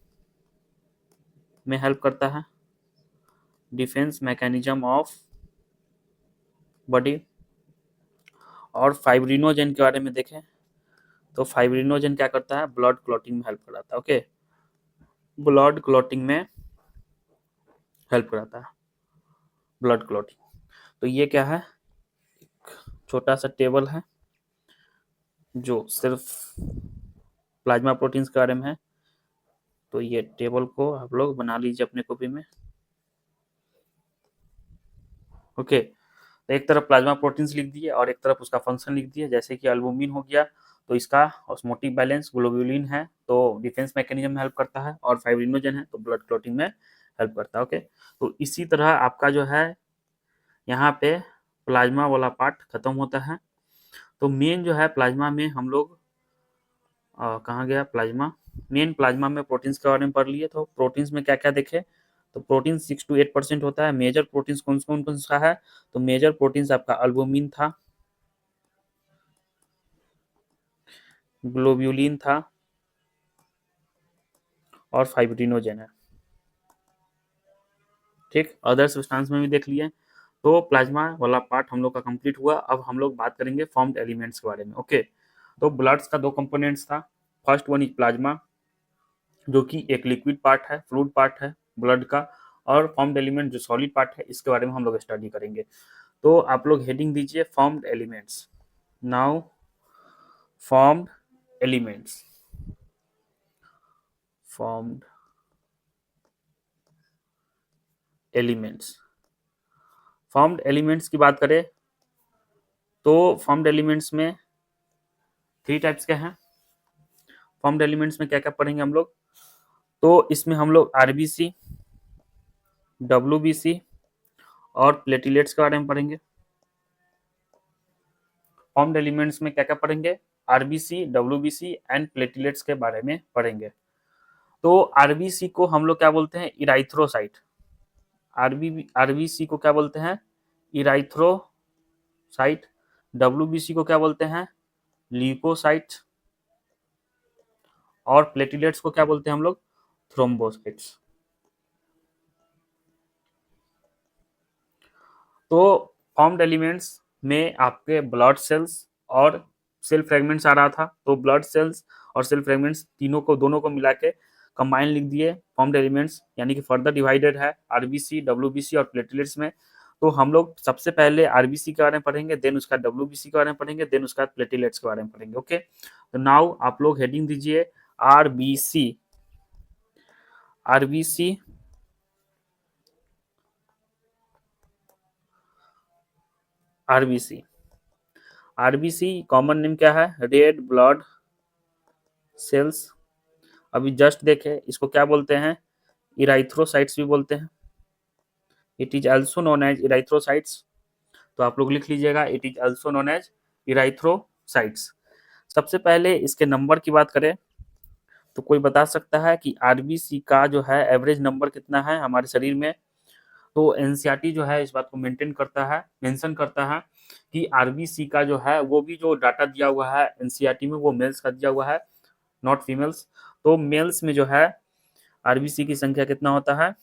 में हेल्प करता है, डिफेंस मैकेनिज्म ऑफ बॉडी। और फाइब्रिनोजेन के बारे में देखें तो फाइब्रिनोजेन क्या करता है? ब्लड क्लॉटिंग में हेल्प कराता है। ओके, ब्लड क्लॉटिंग में हेल्प कराता है, ब्लड क्लॉटिंग। तो ये क्या है, छोटा सा टेबल है जो सिर्फ प्लाज्मा प्रोटीन्स के बारे में है। तो ये टेबल को आप लोग बना लीजिए अपने कॉपी में। ओके, तो एक तरफ प्लाज्मा प्रोटीन्स लिख दिए और एक तरफ उसका फंक्शन लिख दिए। जैसे कि एल्बुमिन हो गया तो इसका ऑस्मोटिक बैलेंस, ग्लोब्यूलिन है तो डिफेंस मैकेनिज्म में हेल्प करता है, और फाइब्रिनोजन है तो ब्लड क्लॉटिंग में हेल्प करता है। ओके, तो इसी तरह आपका जो है यहाँ पे प्लाज्मा वाला पार्ट खत्म होता है। तो मेन जो है प्लाज्मा में हम लोग कहाँ गया प्लाज्मा, मेन प्लाज्मा में प्रोटीन्स के बारे में पढ़ लिए। तो प्रोटीन्स में क्या क्या देखे, तो प्रोटीन 6 to 8% होता है। मेजर प्रोटीन्स कौन कौन सा है, तो मेजर प्रोटीन्स आपका अल्बुमिन था, ग्लोब्यूलिन था और फाइब्रिनोजन है। ठीक, अदर सब्सटेंस में भी देख लिए। तो प्लाज्मा वाला पार्ट हम लोग का कंप्लीट हुआ। अब हम लोग बात करेंगे फॉर्म्ड एलिमेंट्स के बारे में। ओके, तो ब्लड्स का दो कंपोनेंट्स था। फर्स्ट वन इज प्लाज्मा, जो कि एक लिक्विड पार्ट है, फ्लूइड पार्ट है ब्लड का, और फॉर्म्ड एलिमेंट जो सॉलिड पार्ट है, इसके बारे में हम लोग स्टडी करेंगे। तो आप लोग हेडिंग दीजिए formed elements. Now formed elements, formed elements. Formed elements की बात करें तो फॉर्म्ड एलिमेंट्स में 3 टाइप्स के हैं। फॉर्म्ड एलिमेंट्स में क्या क्या पढ़ेंगे हम लोग, तो इसमें हम लोग आरबीसी, डब्ल्यूबीसी और प्लेटलेट्स के बारे में पढ़ेंगे। फॉर्म्ड एलिमेंट्स में क्या क्या पढ़ेंगे, आरबीसी, डब्ल्यूबीसी एंड प्लेटलेट्स के बारे में पढ़ेंगे। तो आरबीसी को हम लोग क्या बोलते हैं, इराइथ्रोसाइट। आरबीसी को क्या बोलते हैं, इराइथ्रोसाइट। डब्ल्यूबीसी को क्या बोलते हैं, ल्यूकोसाइट। और प्लेटलेट्स को क्या बोलते हैं हम लोग, थ्रोम्बोसाइट्स। तो फॉर्म्ड एलिमेंट्स में आपके ब्लड सेल्स और सेल फ्रेगमेंट्स आ रहा था। तो ब्लड सेल्स और सेल फ्रेगमेंट्स तीनों को, दोनों को मिला के कंबाइन लिख दिए फॉर्म्ड एलिमेंट्स, यानी कि फर्दर डिवाइडेड है आरबीसी, डब्ल्यूबीसी और प्लेटलेट्स में। तो हम लोग सबसे पहले आरबीसी के बारे में पढ़ेंगे, देन उसका डब्ल्यूबीसी के बारे में पढ़ेंगे, देन उसका प्लेटलेट्स के बारे में पढ़ेंगे। ओके, तो नाउ आप लोग हेडिंग दीजिए RBC. RBC RBC RBC common name क्या है, रेड ब्लड सेल्स। अभी जस्ट देखे, इसको क्या बोलते हैं, इराइथ्रोसाइट्स भी बोलते हैं। It is also known as erythrocytes. तो आप लोग लिख लीजिएगा, it is also known as erythrocytes. सबसे पहले इसके नंबर की बात करें तो कोई बता सकता है कि आरबीसी का जो है एवरेज नंबर कितना है हमारे शरीर में। तो एनसीईआरटी जो है इस बात को मेंटेन करता है, मेंशन करता है कि आरबीसी का जो है, वो भी जो डाटा दिया हुआ है एनसीईआरटी में वो मेल्स का दिया हुआ है, नॉट फीमेल्स। तो मेल्स में जो है आरबीसी की संख्या कितना होता है,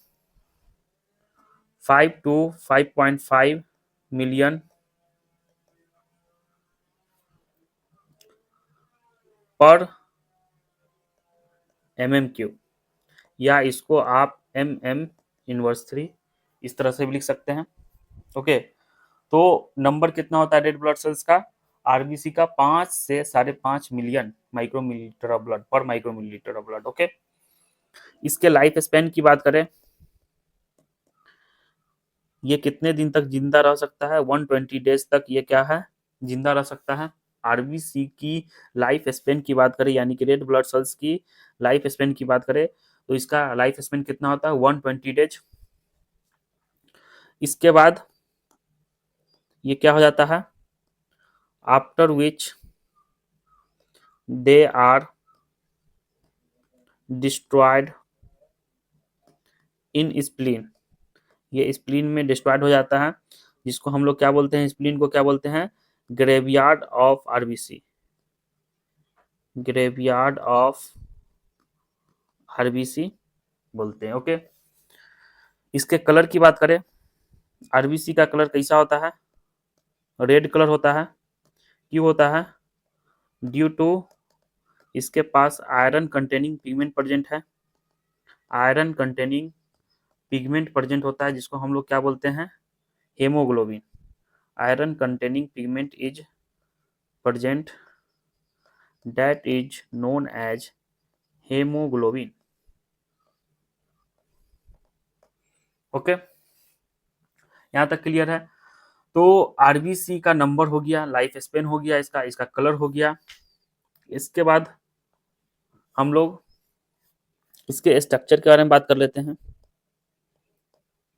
5 to 5.5 मिलियन पर mm³ या इसको आप mm⁻³ इस तरह से भी लिख सकते हैं। ओके, तो नंबर कितना होता है रेड ब्लड सेल्स का, आरबीसी का 5 से 5.5 मिलियन माइक्रोमिलीलीटर ऑफ ब्लड पर माइक्रोमिलीलीटर ऑफ ब्लड। ओके, इसके लाइफ स्पैन की बात करें, ये कितने दिन तक जिंदा रह सकता है, 120 डेज तक ये क्या है, जिंदा रह सकता है। आरबीसी की लाइफ स्पेन की बात करें, यानी कि रेड ब्लड सेल्स की लाइफ स्पेन की बात करें, तो इसका लाइफ स्पेन कितना होता है, 120 डेज। इसके बाद ये क्या हो जाता है, after which they are destroyed in spleen, ये स्प्लीन में डिस्ट्रॉयड हो जाता है, जिसको हम लोग क्या बोलते हैं, स्प्लीन को क्या बोलते हैं, graveyard of RBC, graveyard of RBC बोलते हैं। ओके, इसके कलर की बात करें, आरबीसी का कलर कैसा होता है, रेड कलर होता है। क्यों होता है, ड्यू टू इसके पास आयरन कंटेनिंग पिगमेंट प्रेजेंट है, आयरन कंटेनिंग पिगमेंट प्रेजेंट होता है, जिसको हम लोग क्या बोलते हैं, haemoglobin. Iron containing pigment is present that is known as haemoglobin. Okay, यहाँ तक क्लियर है। तो आरबीसी का नंबर हो गया, लाइफ स्पेन हो गया, इसका इसका कलर हो गया। इसके बाद हम लोग इसके स्ट्रक्चर के बारे में बात कर लेते हैं।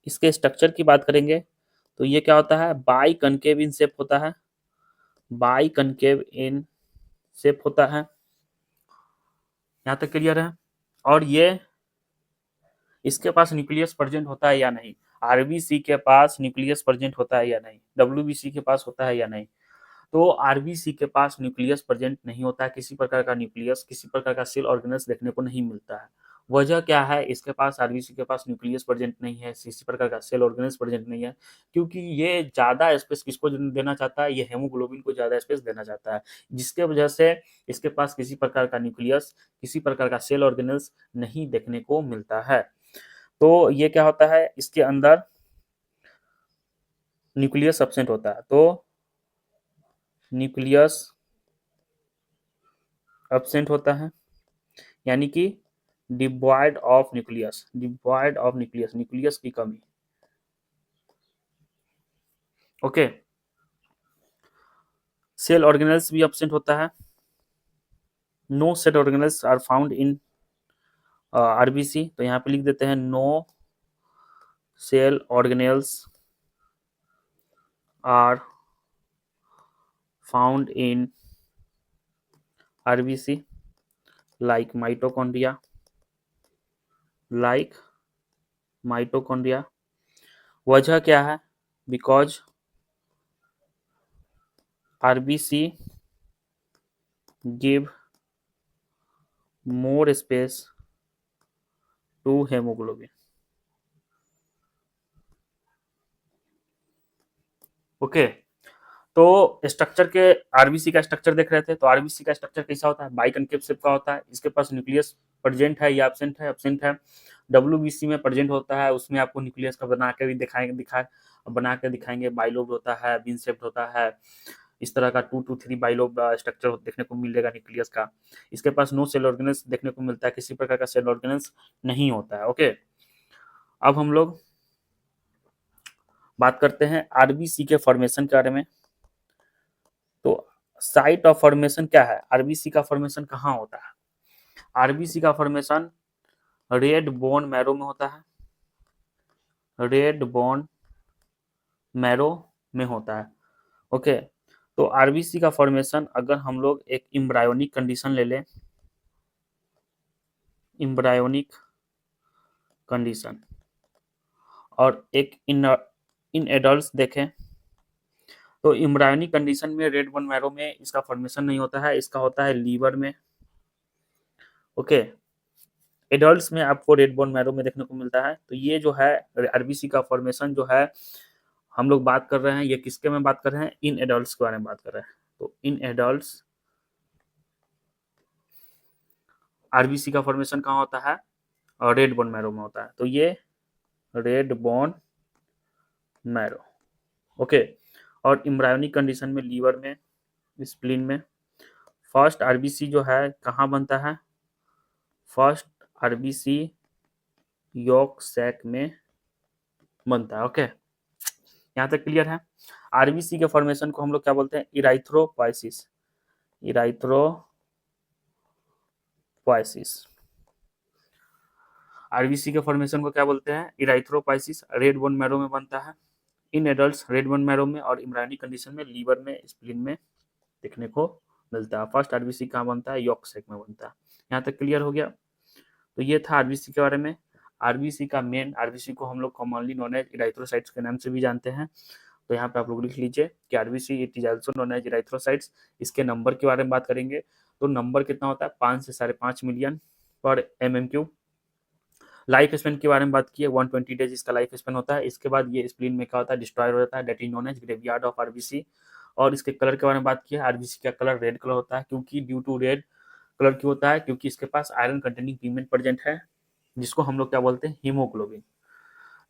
इसके स्ट्रक्चर की बात करेंगे तो ये क्या होता है, बाई कनकेव इन शेप होता है, बाई कनकेव इन शेप होता है। यहाँ तक क्लियर है। और ये इसके पास न्यूक्लियस प्रेजेंट होता है या नहीं, आरबीसी के पास न्यूक्लियस प्रेजेंट होता है या नहीं, डब्ल्यूबीसी के पास होता है या नहीं। तो आरबीसी के पास न्यूक्लियस प्रेजेंट नहीं होता है, किसी प्रकार का न्यूक्लियस, किसी प्रकार का सेल ऑर्गेनल्स देखने को नहीं मिलता है। वजह क्या है, इसके पास आरबीसी के पास न्यूक्लियस प्रेजेंट नहीं है, किसी प्रकार का सेल ऑर्गेनल्स प्रेजेंट नहीं है, क्योंकि ये ज्यादा स्पेस किसको देना चाहता है, ये हेमोग्लोबिन को ज्यादा स्पेस देना चाहता है, जिसके वजह से इसके पास किसी प्रकार का न्यूक्लियस, किसी प्रकार का सेल ऑर्गेनल्स नहीं देखने को मिलता है। तो ये क्या होता है, इसके अंदर न्यूक्लियस एब्सेंट होता है। तो न्यूक्लियस एब्सेंट होता है, यानी कि devoid of nucleus, devoid of nucleus, nucleus की कमी। ओके, सेल ऑर्गेनल्स भी एब्सेंट होता है। No cell organelles are found in RBC. तो यहाँ पे लिख देते हैं no cell organelles are found in RBC like mitochondria, like mitochondria. वजह क्या है, because RBC give more space to haemoglobin. Okay, तो स्ट्रक्चर के आरबीसी का स्ट्रक्चर देख रहे थे, तो आरबीसी का स्ट्रक्चर कैसा होता है, बाइकनकेव शेप का होता है। इसके पास न्यूक्लियस प्रेजेंट है या एब्सेंट है, एब्सेंट है। डब्ल्यूबीसी में प्रेजेंट होता है, उसमें आपको न्यूक्लियस का बना के भी बना के दिखाएंगे, बाइलोब होता है, बीन शेप्ड होता है, इस तरह का 2 to 3 बाइलोब स्ट्रक्चर देखने को मिलेगा न्यूक्लियस का। इसके पास नो सेल ऑर्गेनल्स देखने को मिलता है, किसी प्रकार का सेल ऑर्गेनल्स नहीं होता है। ओके, अब हम लोग बात करते हैं आरबीसी के फॉर्मेशन के बारे में। तो साइट ऑफ फॉर्मेशन क्या है, आरबीसी का फॉर्मेशन कहाँ होता है, आरबीसी का फॉर्मेशन रेड बोन मैरो में होता है, रेड बोन मैरो में होता है। ओके, तो आरबीसी का फॉर्मेशन अगर हम लोग एक एम्ब्रायोनिक कंडीशन ले लें, एम्ब्रायोनिक कंडीशन, और एक इन एडल्ट्स देखें, तो एम्ब्रायोनिक कंडीशन में रेड बोन मैरो में इसका फॉर्मेशन नहीं होता है, इसका होता है लीवर में। ओके, एडल्ट्स में आपको रेड बोन मैरो में देखने को मिलता है। तो ये जो है आरबीसी का फॉर्मेशन जो है हम लोग बात कर रहे हैं, ये किसके में बात कर रहे हैं, इन एडल्ट्स के बारे में बात कर रहे हैं। तो इन एडल्ट्स आरबीसी का फॉर्मेशन कहाँ होता है, और रेड बोन मैरो में होता है। तो ये रेड बोन मैरो। ओके, और एम्ब्रायोनिक कंडीशन में लीवर में, स्प्लीन में। फर्स्ट आरबीसी जो है कहाँ बनता है, फर्स्ट आरबीसी यॉर्क सैक में बनता है। ओके, यहाँ तक क्लियर है। आरबीसी के फॉर्मेशन को हम लोग क्या बोलते हैं, इराइथ्रोपोइसिस, इराइथ्रोपोइसिस। आरबीसी के फॉर्मेशन को क्या बोलते हैं, इराइथ्रोपोइसिस। रेड बोन मैरो में बनता है, in adults red bone marrow में, और एम्ब्रायोनिक कंडीशन में लीवर में, स्प्लीन में देखने को मिलता है। फर्स्ट आरबीसी कहाँ बनता है, यॉर्क सैक में बनता है। यहाँ तक क्लियर हो गया। तो ये था आरबीसी के बारे में। आरबीसी का मेन, आरबीसी को हम लोग कॉमनली नोन एज इराइथ्रोसाइट्स के नाम से भी जानते हैं। तो यहाँ पे आप लोग लिख लीजिए कि RBC it is also known as erythrocytes. इसके नंबर के बारे में बात करेंगे, तो नंबर कितना होता है, 5 से 5.5 मिलियन पर MM3। लाइफ स्पेन के बारे में बात की है, 120 डेज इसका लाइफ स्पेन होता है। इसके बाद ये स्प्लीन में क्या होता है, डिस्ट्रॉय हो जाता है, that is known as graveyard of RBC. और इसके कलर के बारे में बात की है, आरबीसी का कलर रेड कलर होता है, क्योंकि ड्यू टू रेड कलर क्यों होता है, क्योंकि इसके पास आयरन कंटेनिंग पिगमेंट प्रेजेंट है, जिसको हम लोग क्या बोलते हैं, हीमोग्लोबिन।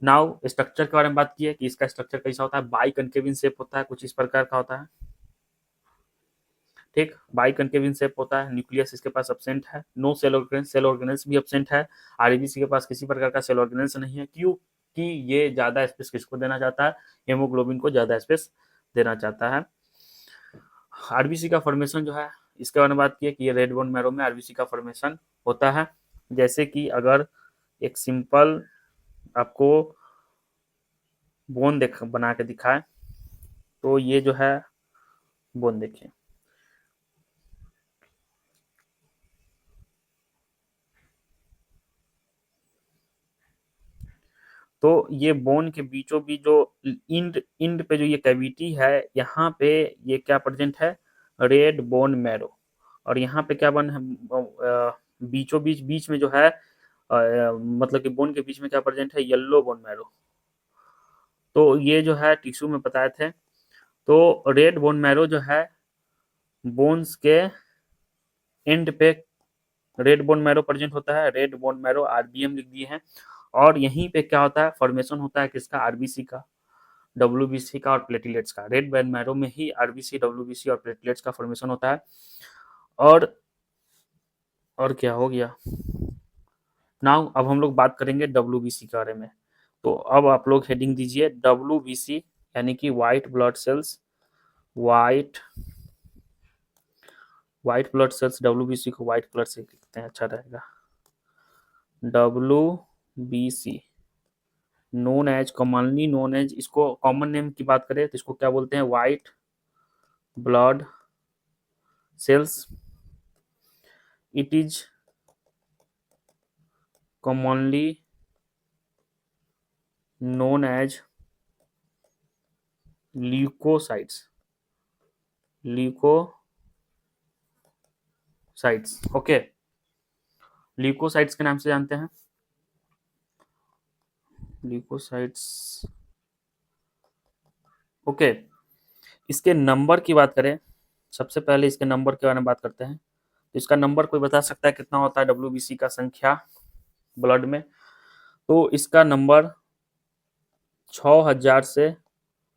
नाउ स्ट्रक्चर के बारे में बात की है कि इसका स्ट्रक्चर कैसा होता है, बाई कनकेव इन शेप होता है, कुछ इस प्रकार का होता है। ठीक, बाई कनकेव इन शेप होता है, न्यूक्लियस इसके पास एब्सेंट है, no cell organelles, cell organelles भी एब्सेंट है। आरबीसी के पास किसी प्रकार का सेल ऑर्गेनेल्स नहीं है, क्योंकि ये ज्यादा स्पेस किसको देना चाहता है, हेमोग्लोबिन को ज्यादा स्पेस देना चाहता है। आरबीसी का फॉर्मेशन जो है, इसके बारे में बात की है कि ये रेड बोन मैरो में आरबीसी का फॉर्मेशन होता है। जैसे कि अगर एक सिंपल आपको बोन देख बना के दिखाए, तो ये जो है बोन देखिए, तो ये बोन के बीचों बीच जो इंड इंड पे जो ये कैविटी है, यहाँ पे ये क्या प्रेजेंट है, रेड बोन मैरो। और यहाँ पे क्या बन बीचों बीच बीच में जो है मतलब कि बोन के बीच में क्या प्रेजेंट है, येलो बोन मैरो। तो ये जो है टिश्यू में बताए थे। तो रेड बोन मैरो जो है बोन्स के एंड पे रेड बोन मैरो प्रेजेंट होता है, रेड बोन मैरो आरबीएम लिख दिए हैं। और यहीं पे क्या होता है, फॉर्मेशन होता है किसका, आरबीसी का, डब्ल्यूबीसी का और प्लेटलेट्स का। रेड बोन मैरो में ही आरबीसी, डब्ल्यूबीसी और प्लेटलेट्स का फॉर्मेशन होता है। और और क्या हो गया, नाउ अब हम लोग बात करेंगे डब्ल्यूबीसी के बारे में। तो अब आप लोग हेडिंग दीजिए डब्ल्यूबीसी, यानी कि white blood cells, white white blood cells, WBC को व्हाइट ब्लड से लिखते हैं, अच्छा रहेगा। WBC known as, commonly known as, इसको कॉमन नेम की बात करें तो इसको क्या बोलते हैं, white blood cells. It is commonly known as leukocytes, leukocytes. Okay, leukocytes के नाम से जानते हैं, ल्यूकोसाइट्स। ओके, इसके नंबर की बात करें, सबसे पहले इसके नंबर के बारे में बात करते हैं। तो इसका नंबर कोई बता सकता है कितना होता है, डब्ल्यूबीसी का संख्या ब्लड में? तो इसका नंबर 6000 से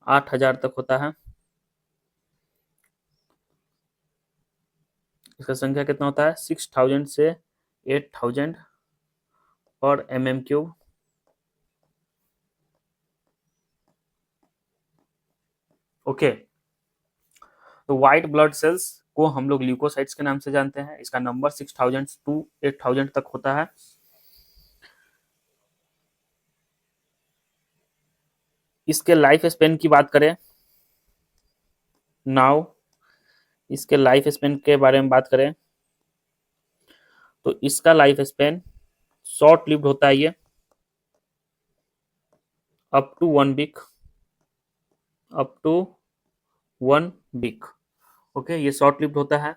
8000 तक होता है। इसका संख्या कितना होता है, 6000 से 8000 और mm3। ओके, तो व्हाइट ब्लड सेल्स को हम लोग ल्यूकोसाइट्स के नाम से जानते हैं। इसका नंबर 6000 टू 8000 तक होता है। इसके लाइफ स्पेन की बात करें, नाउ इसके लाइफ स्पेन के बारे में बात करें, तो इसका लाइफ स्पेन शॉर्ट लिव्ड होता है, ये up to 1 week, up to 1 week. Okay, ये शॉर्ट लिव्ड होता है,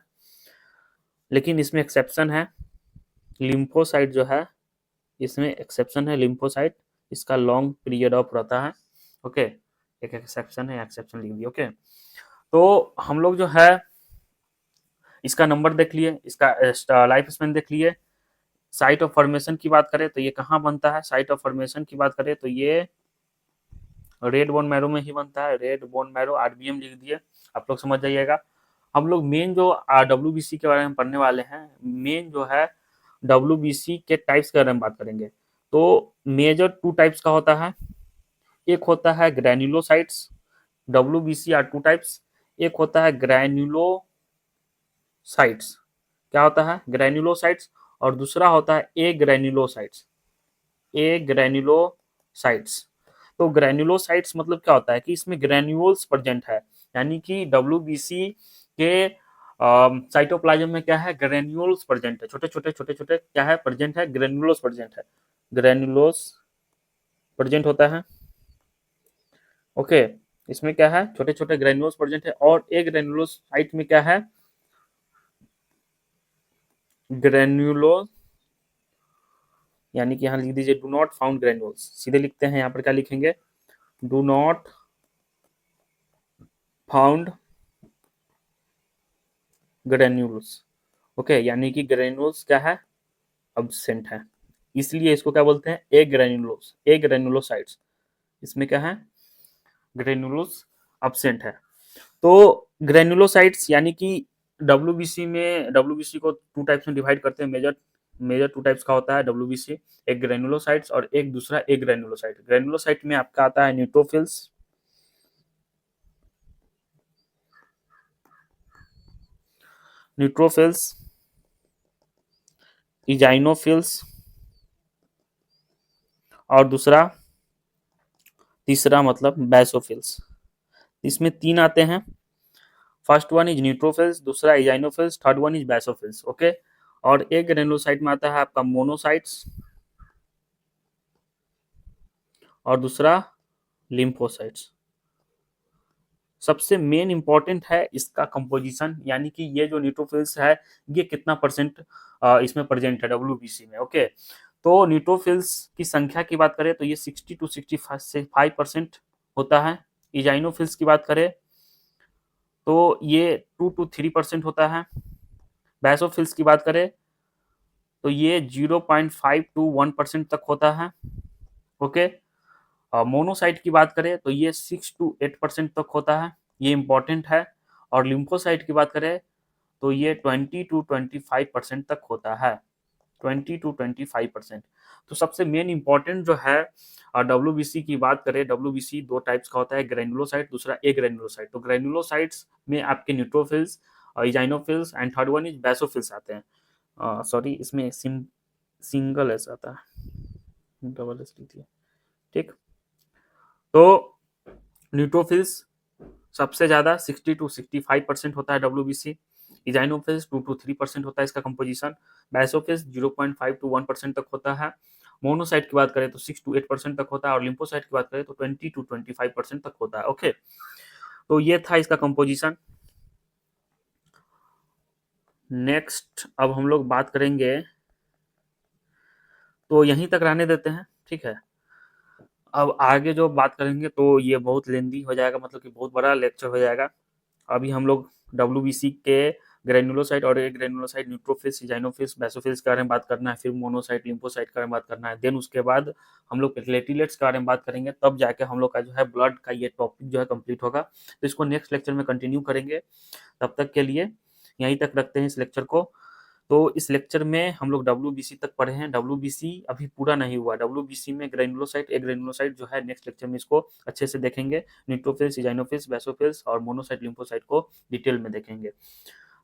लेकिन इसमें एक्सेप्शन है, लिम्फोसाइट जो है, इसमें एक्सेप्शन है लिम्फोसाइट, इसका लॉन्ग पीरियड ऑफ रहता है। ओके, एक एक्सेप्शन है, एक्सेप्शन लिख दिए। ओके, तो हम लोग जो है इसका नंबर देख लिए, इसका लाइफ स्पेन देख लिए। साइट ऑफ फॉर्मेशन की बात करें तो ये कहाँ बनता है, साइट ऑफ फॉर्मेशन की बात करें तो ये रेड बोन मैरो में ही बनता है, रेड बोन मैरो, आरबीएम लिख दिए, आप लोग समझ जाइएगा। हम लोग मेन जो डब्ल्यूबीसी के बारे में पढ़ने वाले हैं, मेन जो है डब्ल्यूबीसी के टाइप्स के बारे में बात करेंगे। तो मेजर 2 टाइप्स का होता है, एक होता है ग्रैन्युलोसाइट्स, डब्ल्यूबीसी आर 2 टाइप्स। एक होता है ग्रैन्युलोसाइट्स, क्या होता है, ग्रैन्युलोसाइट्स, और दूसरा होता है ए ग्रैन्युलोसाइट्स, ए ग्रैन्युलोसाइट्स। तो ग्रैन्युलोसाइट्स मतलब क्या होता है कि इसमें ग्रैन्यूल्स प्रेजेंट है, यानी कि डब्ल्यूबीसी के साइटोप्लाज्म में क्या है, ग्रैन्यूल्स प्रेजेंट है, छोटे छोटे छोटे छोटे क्या है प्रेजेंट है, ग्रैन्युलोस प्रेजेंट है, ग्रैन्युलोस प्रेजेंट होता है। ओके, इसमें क्या है, छोटे छोटे ग्रैन्यूल्स प्रेजेंट है। और एक ग्रैन्युलोसाइट में क्या है, ग्रैन्युलो, यानी कि यहाँ लिख दीजिए डू नॉट फाउंड ग्रैन्यूल्स, सीधे लिखते हैं, यहाँ पर क्या लिखेंगे, do not found granules. Okay, यानी कि ग्रैन्यूल्स क्या है, अब्सेंट है। इसलिए इसको क्या बोलते हैं, एग्रेनुलोसाइट्स। इसमें क्या है, ग्रेनुलोस अब्सेंट है। तो ग्रेनुलोसाइट्स यानी कि डब्ल्यूबीसी को टू टाइप्स में डिवाइड करते हैं। मेजर टू टाइप्स का होता है डब्ल्यूबीसी, एक ग्रेनुलोसाइट्स और एक दूसरा एग्रेनुलोसाइट। ग्रेनुलोसाइट में आपका आता है न्यूट्रोफिल्स, इजाइनोफिल्स और तीसरा मतलब बैसोफिल्स। इसमें 3 आते हैं। फर्स्ट वन इज न्यूट्रोफिल्स, दूसरा इजाइनोफिल्स, थर्ड वन इज बैसोफिल्स। ओके। और एक ग्रेनुलोसाइट में आता है आपका मोनोसाइट्स और दूसरा लिम्फोसाइट्स। सबसे मेन इंपॉर्टेंट है इसका कंपोजिशन, यानी कि ये जो न्यूट्रोफिल्स है ये कितना परसेंट इसमें प्रेजेंट है डब्ल्यूबीसी में। ओके। तो न्यूट्रोफिल्स की संख्या की बात करें तो ये 60 to 65% होता है। इजाइनोफिल्स की बात करें तो ये 2 to 3% होता है। बैसोफिल्स की बात करें तो ये 0.5 to 1% तक होता है। ओके। मोनोसाइट की बात करें तो ये 6 to 8% तक होता है, ये इंपॉर्टेंट है। और लिम्फोसाइट की बात करें तो ये 20 to 25% तक होता है, 20 to 25%। तो सबसे मेन इंपॉर्टेंट जो है डब्ल्यूबीसी की बात करें, डब्ल्यूबीसी 2 टाइप्स का होता है, ग्रेनुलोसाइट दूसरा एग्रेनुलोसाइट। तो ग्रेनुलोसाइट्स में आपके neutrophils, eosinophils and third one is basophils आते हैं। सॉरी, इसमें सिंगल एस आता है, डबल एस लिखिए। ठीक। तो न्यूट्रोफिल्स सबसे ज्यादा 60 to 65% होता है डब्ल्यूबीसी। इजाइनोफिल्स 2 to 3% होता है इसका कंपोजिशन। बैसोफिल्स 0.5 to 1% तक होता है। मोनोसाइट की बात करें तो 6 to 8% तक होता है और लिम्फोसाइट की बात करें तो 20 to 25% तक होता है। ओके। तो ये था इसका कंपोजिशन। नेक्स्ट अब हम लोग बात करेंगे, तो यहीं तक रहने देते हैं, ठीक है। अब आगे जो बात करेंगे तो ये बहुत लेंदी हो जाएगा, मतलब कि बहुत बड़ा लेक्चर हो जाएगा। अभी हम लोग डब्ल्यूबीसी के ग्रेनुलोसाइट और एक ग्रेनुलोसाइट, न्यूट्रोफिल्स, इजाइनोफिल्स, बैसोफिल्स के बारे में बात करना है, फिर मोनोसाइट, लिम्फोसाइट के बारे में बात करना है। देन उसके बाद हम लोग प्लेटलेट्स के बारे में बात करेंगे, तब जाके हम लोग का जो है ब्लड का ये टॉपिक जो है कंप्लीट होगा। तो इसको नेक्स्ट लेक्चर में कंटिन्यू करेंगे। तब तक के लिए यहीं तक रखते हैं इस लेक्चर को। तो इस लेक्चर में हम लोग डब्ल्यूबीसी तक पढ़े हैं। डब्ल्यूबीसी अभी पूरा नहीं हुआ। डब्ल्यूबीसी में ग्रेनुलोसाइट, एग्रेनुलोसाइट जो है नेक्स्ट लेक्चर में इसको अच्छे से देखेंगे। न्यूट्रोफिल्स, इजाइनोफिल्स, बैसोफिल्स और मोनोसाइट, लिम्फोसाइट को डिटेल में देखेंगे।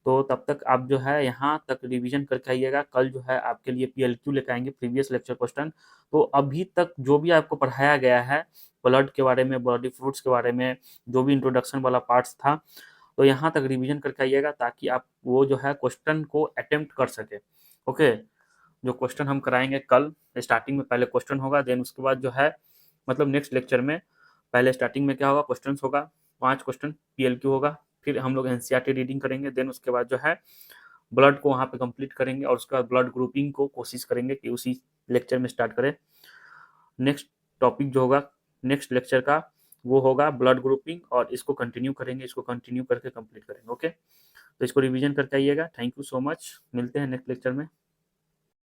तो तब तक आप जो है यहाँ तक रिवीजन करके आइएगा। कल जो है आपके लिए पीएलक्यू लेकर आएंगे, प्रीवियस लेक्चर क्वेश्चन। तो अभी तक जो भी आपको पढ़ाया गया है ब्लड के बारे में, बॉडी फ्लूइड्स के बारे में, जो भी इंट्रोडक्शन वाला पार्ट्स था, तो यहाँ तक रिवीजन करके आइएगा ताकि आप वो जो है क्वेश्चन को अटेम्प्ट कर सके। ओके। जो क्वेश्चन हम कराएंगे कल, स्टार्टिंग में पहले क्वेश्चन होगा, देन उसके बाद जो है मतलब नेक्स्ट लेक्चर में पहले स्टार्टिंग में क्या होगा, क्वेश्चन होगा, 5 क्वेश्चन पीएलक्यू होगा, फिर हम लोग एनसीईआरटी रीडिंग करेंगे, देन उसके बाद जो है ब्लड को वहाँ पे कंप्लीट करेंगे और उसके बाद ब्लड ग्रुपिंग को कोशिश करेंगे कि उसी लेक्चर में स्टार्ट करें। नेक्स्ट टॉपिक जो होगा नेक्स्ट लेक्चर का वो होगा ब्लड ग्रुपिंग, और इसको कंटिन्यू करेंगे, इसको कंटिन्यू करके कंप्लीट करेंगे। ओके। तो इसको रिवीजन करके आइएगा। थैंक यू सो मच, मिलते हैं नेक्स्ट लेक्चर में।